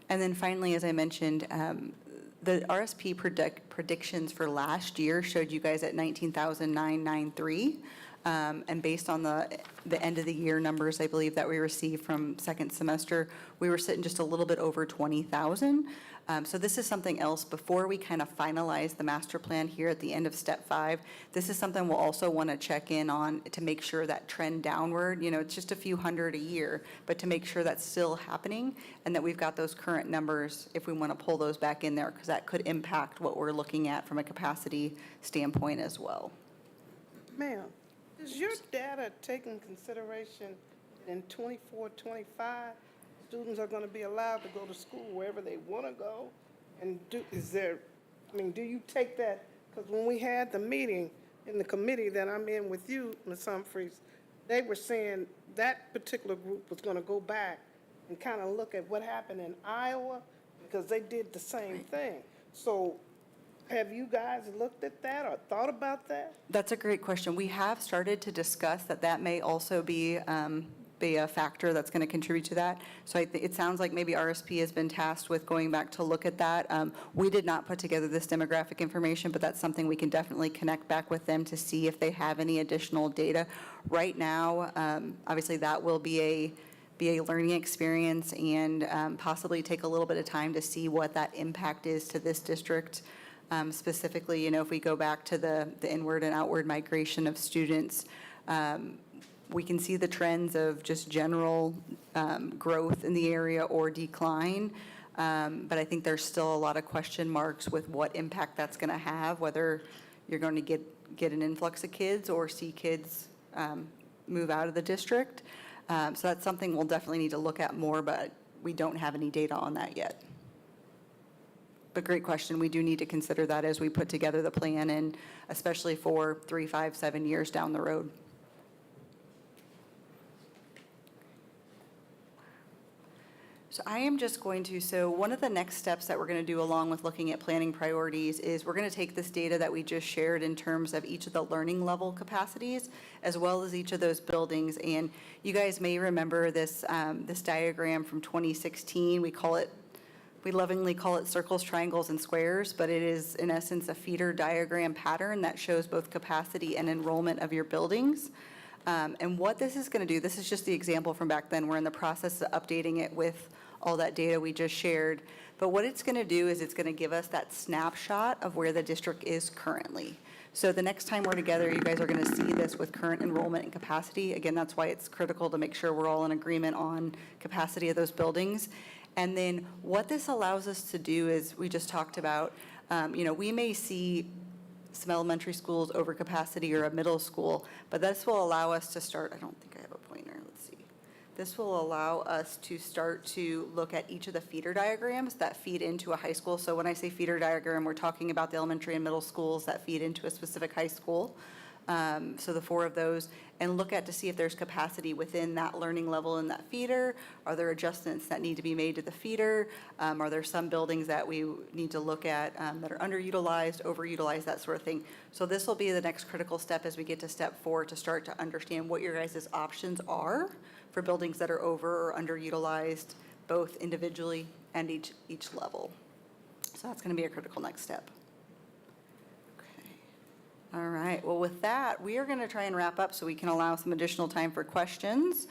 And then finally, as I mentioned, the RSP predictions for last year showed you guys at 19,993. And based on the end of the year numbers, I believe that we received from second semester, we were sitting just a little bit over 20,000. So this is something else before we kind of finalize the master plan here at the end of step 5. This is something we'll also want to check in on to make sure that trend downward, it's just a few hundred a year, but to make sure that's still happening and that we've got those current numbers if we want to pull those back in there, because that could impact what we're looking at from a capacity standpoint as well. Ma'am, does your data take in consideration in 24, 25, students are going to be allowed to go to school wherever they want to go? And do you take that? Because when we had the meeting in the committee that I'm in with you, Ms. Humphries, they were saying that particular group was going to go back and kind of look at what happened in Iowa, because they did the same thing. So have you guys looked at that or thought about that? That's a great question. We have started to discuss that may also be a factor that's going to contribute to that. So it sounds like maybe RSP has been tasked with going back to look at that. We did not put together this demographic information, but that's something we can definitely connect back with them to see if they have any additional data. Right now, obviously that will be a learning experience and possibly take a little bit of time to see what that impact is to this district. Specifically, if we go back to the inward and outward migration of students, we can see the trends of just general growth in the area or decline. But I think there's still a lot of question marks with what impact that's going to have, whether you're going to get an influx of kids or see kids move out of the district. So that's something we'll definitely need to look at more, but we don't have any data on that yet. But great question. We do need to consider that as we put together the plan, and especially for 3, 5, 7 years down the road. So I am just going to, so one of the next steps that we're going to do along with looking at planning priorities is we're going to take this data that we just shared in terms of each of the learning level capacities, as well as each of those buildings. And you guys may remember this, this diagram from 2016. We lovingly call it circles, triangles, and squares, but it is in essence a feeder diagram pattern that shows both capacity and enrollment of your buildings. And what this is going to do, this is just the example from back then. We're in the process of updating it with all that data we just shared. But what it's going to do is it's going to give us that snapshot of where the district is currently. So the next time we're together, you guys are going to see this with current enrollment and capacity. Again, that's why it's critical to make sure we're all in agreement on capacity of those buildings. And then what this allows us to do is, we just talked about, we may see some elementary schools over capacity or a middle school, but this will allow us to start, I don't think I have a pointer, let's see. This will allow us to start to look at each of the feeder diagrams that feed into a high school. So when I say feeder diagram, we're talking about the elementary and middle schools that feed into a specific high school. So the 4 of those, and look at to see if there's capacity within that learning level in that feeder. Are there adjustments that need to be made to the feeder? Are there some buildings that we need to look at that are underutilized, overutilized, that sort of thing? So this will be the next critical step as we get to step 4 to start to understand what your guys' options are for buildings that are over or underutilized, both individually and each level. So that's going to be a critical next step. All right, well, with that, we are going to try and wrap up so we can allow some additional time for questions.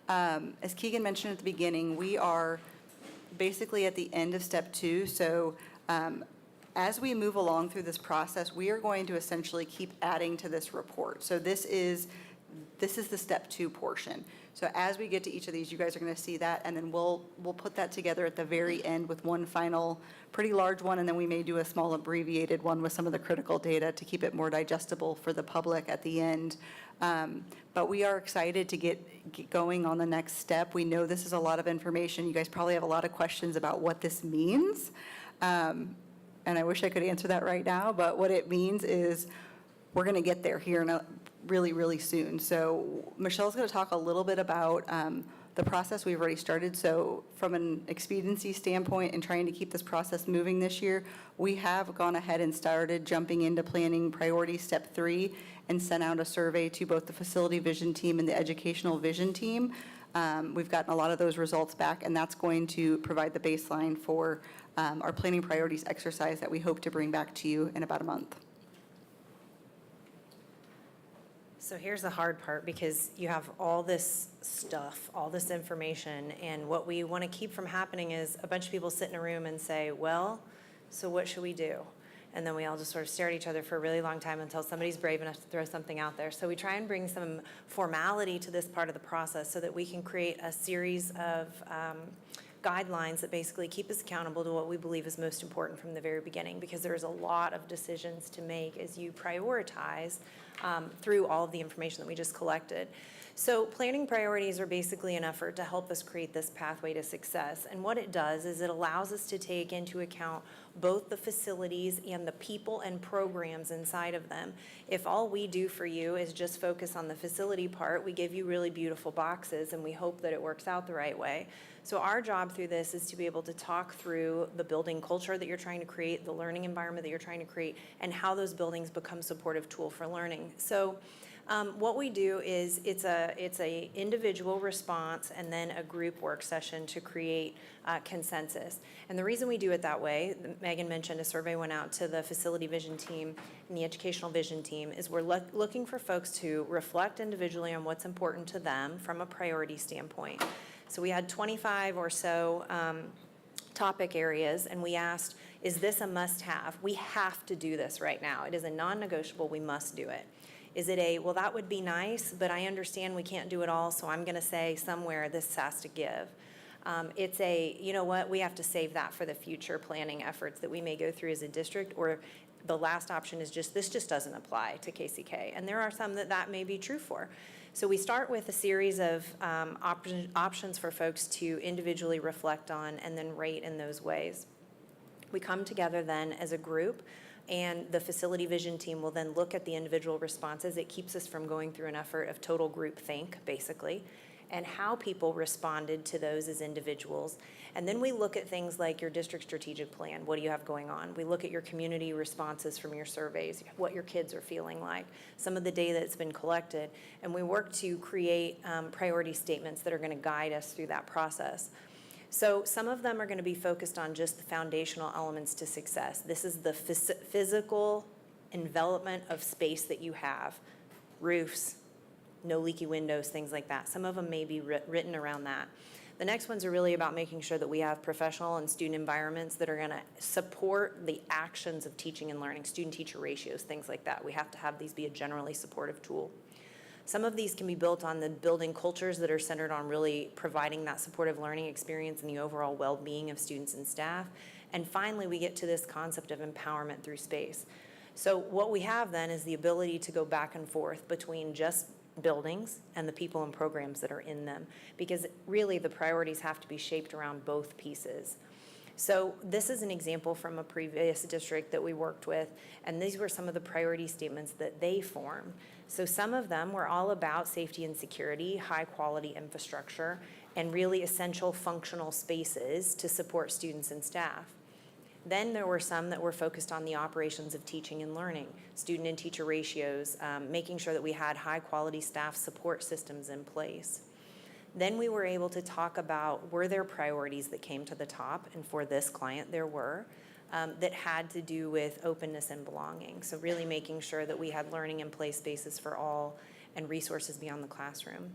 As Keegan mentioned at the beginning, we are basically at the end of step 2. So as we move along through this process, we are going to essentially keep adding to this report. So this is the step 2 portion. So as we get to each of these, you guys are going to see that, and then we'll put that together at the very end with one final, pretty large one, and then we may do a small abbreviated one with some of the critical data to keep it more digestible for the public at the end. But we are excited to get going on the next step. We know this is a lot of information. You guys probably have a lot of questions about what this means. And I wish I could answer that right now, but what it means is we're going to get there here in a really, really soon. So Michelle's going to talk a little bit about the process we've already started. So from an expediency standpoint and trying to keep this process moving this year, we have gone ahead and started jumping into planning priority step 3 and sent out a survey to both the facility vision team and the educational vision team. We've gotten a lot of those results back, and that's going to provide the baseline for our planning priorities exercise that we hope to bring back to you in about a month. So here's the hard part, because you have all this stuff, all this information, and what we want to keep from happening is a bunch of people sit in a room and say, well, so what should we do? And then we all just sort of stare at each other for a really long time until somebody's brave enough to throw something out there. So we try and bring some formality to this part of the process so that we can create a series of guidelines that basically keep us accountable to what we believe is most important from the very beginning, because there's a lot of decisions to make as you prioritize through all of the information that we just collected. So planning priorities are basically an effort to help us create this pathway to success. And what it does is it allows us to take into account both the facilities and the people and programs inside of them. If all we do for you is just focus on the facility part, we give you really beautiful boxes and we hope that it works out the right way. So our job through this is to be able to talk through the building culture that you're trying to create, the learning environment that you're trying to create, and how those buildings become supportive tool for learning. So what we do is it's a individual response and then a group work session to create consensus. And the reason we do it that way, Megan mentioned a survey went out to the facility vision team and the educational vision team, is we're looking for folks to reflect individually on what's important to them from a priority standpoint. So we had 25 or so topic areas, and we asked, is this a must-have? We have to do this right now. It is a non-negotiable, we must do it. Is it a, well, that would be nice, but I understand we can't do it all, so I'm going to say somewhere this has to give. It's a, you know what, we have to save that for the future planning efforts that we may go through as a district, or the last option is just, this just doesn't apply to KCK. And there are some that may be true for. So we start with a series of options for folks to individually reflect on and then rate in those ways. We come together then as a group, and the facility vision team will then look at the individual responses. It keeps us from going through an effort of total group think, basically, and how people responded to those as individuals. And then we look at things like your district strategic plan. What do you have going on? We look at your community responses from your surveys, what your kids are feeling like, some of the data that's been collected, and we work to create priority statements that are going to guide us through that process. So some of them are going to be focused on just the foundational elements to success. This is the physical envelopment of space that you have, roofs, no leaky windows, things like that. Some of them may be written around that. The next ones are really about making sure that we have professional and student environments that are going to support the actions of teaching and learning, student-teacher ratios, things like that. We have to have these be a generally supportive tool. Some of these can be built on the building cultures that are centered on really providing that supportive learning experience and the overall well-being of students and staff. And finally, we get to this concept of empowerment through space. So what we have then is the ability to go back and forth between just buildings and the people and programs that are in them, because really the priorities have to be shaped around both pieces. So this is an example from a previous district that we worked with, and these were some of the priority statements that they formed. So some of them were all about safety and security, high quality infrastructure, and really essential functional spaces to support students and staff. Then there were some that were focused on the operations of teaching and learning, student and teacher ratios, making sure that we had high quality staff support systems in place. Then we were able to talk about, were there priorities that came to the top, and for this client there were, that had to do with openness and belonging. So really making sure that we had learning and play spaces for all and resources beyond the classroom.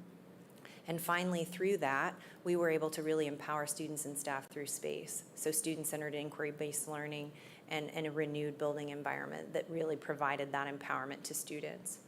And finally, through that, we were able to really empower students and staff through space. So student-centered inquiry-based learning and a renewed building environment that really provided that empowerment to students.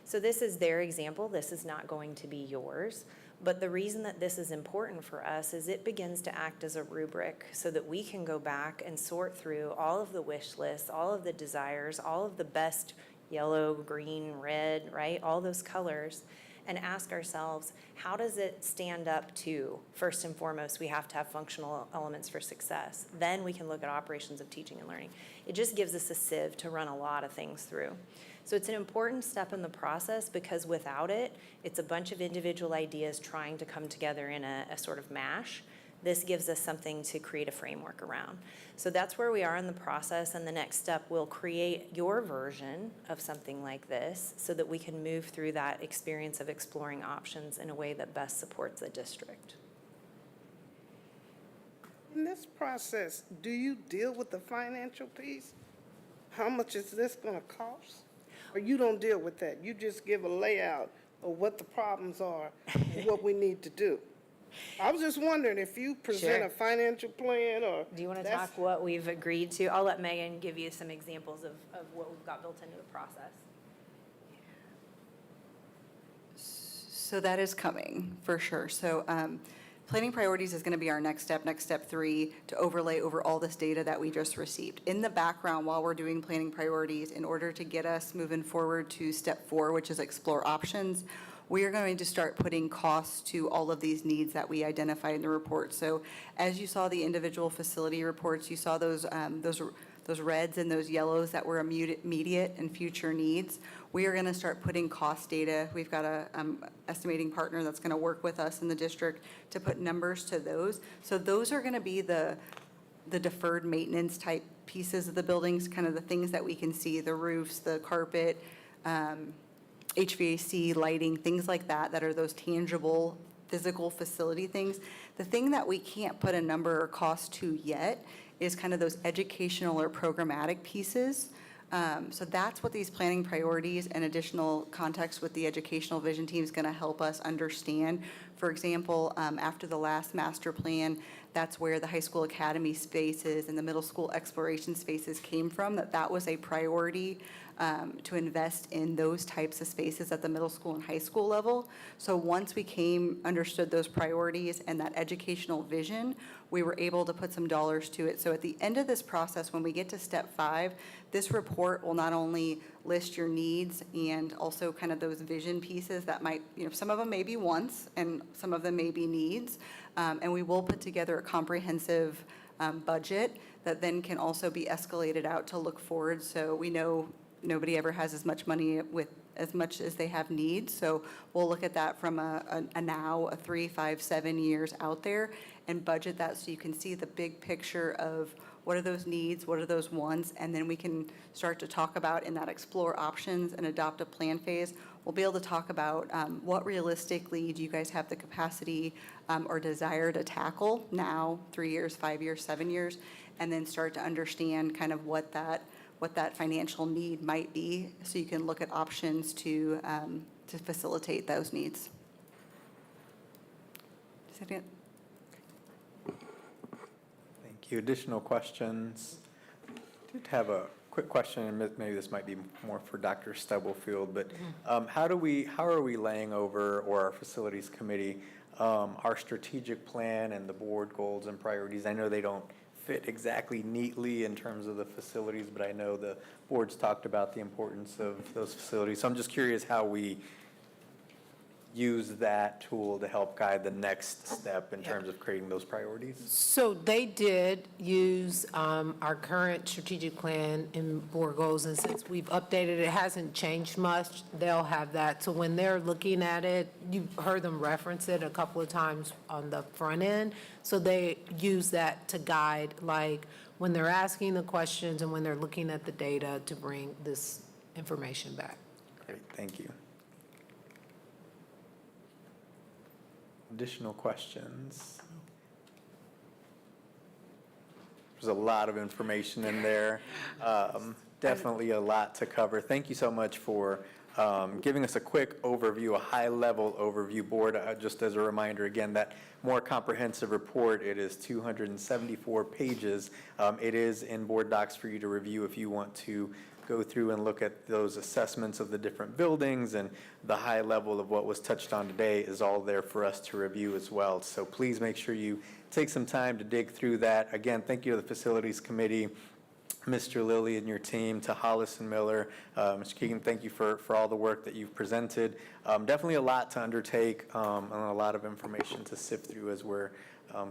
So this is their example. This is not going to be yours. But the reason that this is important for us is it begins to act as a rubric so that we can go back and sort through all of the wish lists, all of the desires, all of the best yellow, green, red, right? All those colors, and ask ourselves, how does it stand up to, first and foremost, we have to have functional elements for success. Then we can look at operations of teaching and learning. It just gives us a sieve to run a lot of things through. So it's an important step in the process because without it, it's a bunch of individual ideas trying to come together in a sort of mash. This gives us something to create a framework around. So that's where we are in the process, and the next step will create your version of something like this so that we can move through that experience of exploring options in a way that best supports the district. In this process, do you deal with the financial piece? How much is this going to cost? Or you don't deal with that? You just give a layout of what the problems are and what we need to do? I was just wondering if you present Sure. a financial plan or. Do you want to that's- talk what we've agreed to? I'll let Megan give you some examples of what we've got built into the process. So that is coming, for sure. So planning priorities is going to be our next step 3, to overlay over all this data that we just received. In the background, while we're doing planning priorities, in order to get us moving forward to step 4, which is explore options, we are going to start putting costs to all of these needs that we identified in the report. So as you saw the individual facility reports, you saw those reds and those yellows that were immediate and future needs. We are going to start putting cost data. We've got a estimating partner that's going to work with us in the district to put numbers to those. So those are going to be the deferred maintenance type pieces of the buildings, kind of the things that we can see, the roofs, the carpet, HVAC, lighting, things like that, that are those tangible physical facility things. The thing that we can't put a number or cost to yet is kind of those educational or programmatic pieces. So that's what these planning priorities and additional context with the educational vision team is going to help us understand. For example, after the last master plan, that's where the high school academy spaces and the middle school exploration spaces came from, that was a priority to invest in those types of spaces at the middle school and high school level. So once we understood those priorities and that educational vision, we were able to put some dollars to it. So at the end of this process, when we get to step 5, this report will not only list your needs and also kind of those vision pieces that might, some of them may be wants and some of them may be needs. And we will put together a comprehensive budget that then can also be escalated out to look forward. So we know nobody ever has as much money with as much as they have needs. So we'll look at that from a now, 3, 5, 7 years out there and budget that so you can see the big picture of what are those needs, what are those wants, and then we can start to talk about in that explore options and adopt a plan phase. We'll be able to talk about what realistically do you guys have the capacity or desire to tackle now, 3 years, 5 years, 7 years, and then start to understand kind of what that financial need might be, so you can look at options to facilitate those needs. Thank you. Additional questions? I did have a quick question, and maybe this might be more for Dr. Stubblefield, but how are we laying over, or our facilities committee, our strategic plan and the board goals and priorities? I know they don't fit exactly neatly in terms of the facilities, but I know the board's talked about the importance of those facilities. So I'm just curious how we use that tool to help guide the next step in terms of creating those priorities. So they did use our current strategic plan and board goals, and since we've updated, it hasn't changed much, they'll have that. So when they're looking at it, you heard them reference it a couple of times on the front end, so they use that to guide, like, when they're asking the questions and when they're looking at the data to bring this information back. Great, thank you. Additional questions? There's a lot of information in there. Definitely a lot to cover. Thank you so much for giving us a quick overview, a high-level overview. Board, just as a reminder, again, that more comprehensive report, it is 274 pages. It is in board docs for you to review if you want to go through and look at those assessments of the different buildings, and the high level of what was touched on today is all there for us to review as well. So please make sure you take some time to dig through that. Again, thank you to the Facilities Committee, Mr. Lilly and your team, to Hollis and Miller. Mr. Keegan, thank you for all the work that you've presented. Definitely a lot to undertake, and a lot of information to sift through as we're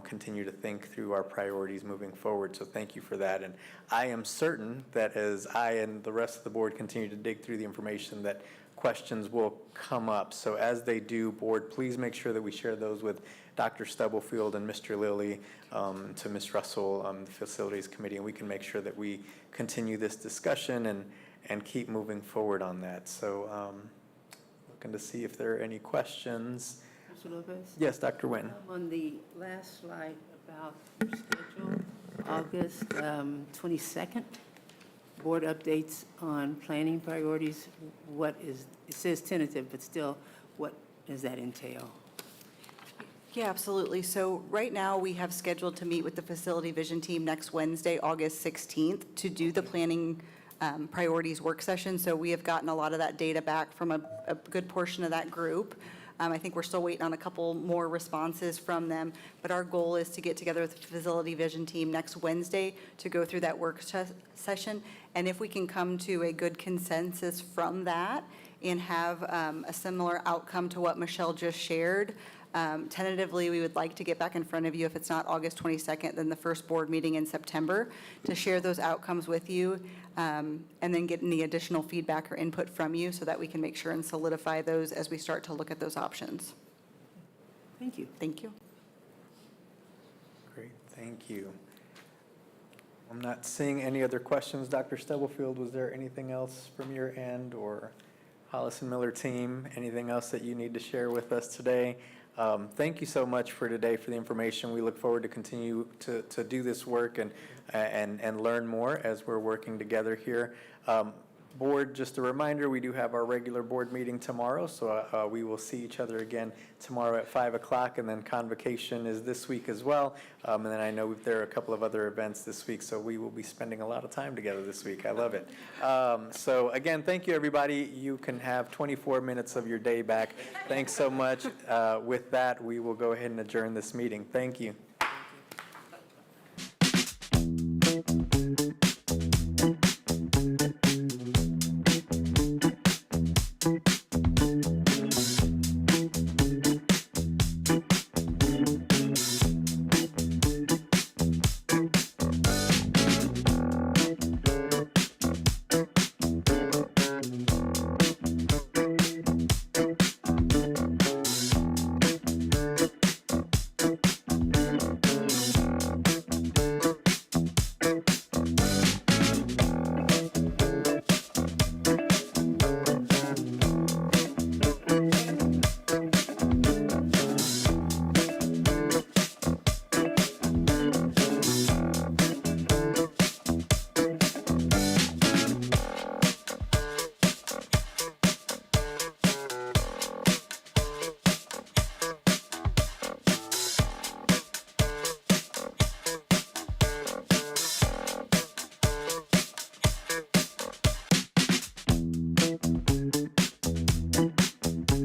continue to think through our priorities moving forward. So thank you for that. And I am certain that as I and the rest of the board continue to dig through the information, that questions will come up. So as they do, board, please make sure that we share those with Dr. Stubblefield and Mr. Lilly, to Ms. Russell, the Facilities Committee, and we can make sure that we continue this discussion and keep moving forward on that. So looking to see if there are any questions. Mr. Lopez? Yes, Dr. Nguyen. On the last slide about your schedule, August 22nd, board updates on planning priorities. What is, it says tentative, but still, what does that entail? Yeah, absolutely. So right now, we have scheduled to meet with the Facility Vision Team next Wednesday, August 16th, to do the planning priorities work session. So we have gotten a lot of that data back from a good portion of that group. I think we're still waiting on a couple more responses from them, but our goal is to get together with the Facility Vision Team next Wednesday to go through that work session. And if we can come to a good consensus from that and have a similar outcome to what Michelle just shared, tentatively, we would like to get back in front of you, if it's not August 22nd, then the first board meeting in September, to share those outcomes with you, and then get any additional feedback or input from you so that we can make sure and solidify those as we start to look at those options. Thank you. Thank you. Great, thank you. I'm not seeing any other questions. Dr. Stubblefield, was there anything else from your end, or Hollis and Miller team, anything else that you need to share with us today? Thank you so much for today, for the information. We look forward to continue to do this work and learn more as we're working together here. Board, just a reminder, we do have our regular board meeting tomorrow, so we will see each other again tomorrow at 5 o'clock, and then convocation is this week as well. And then I know there are a couple of other events this week, so we will be spending a lot of time together this week. I love it. So again, thank you, everybody. You can have 24 minutes of your day back. Thanks so much. With that, we will go ahead and adjourn this meeting. Thank you.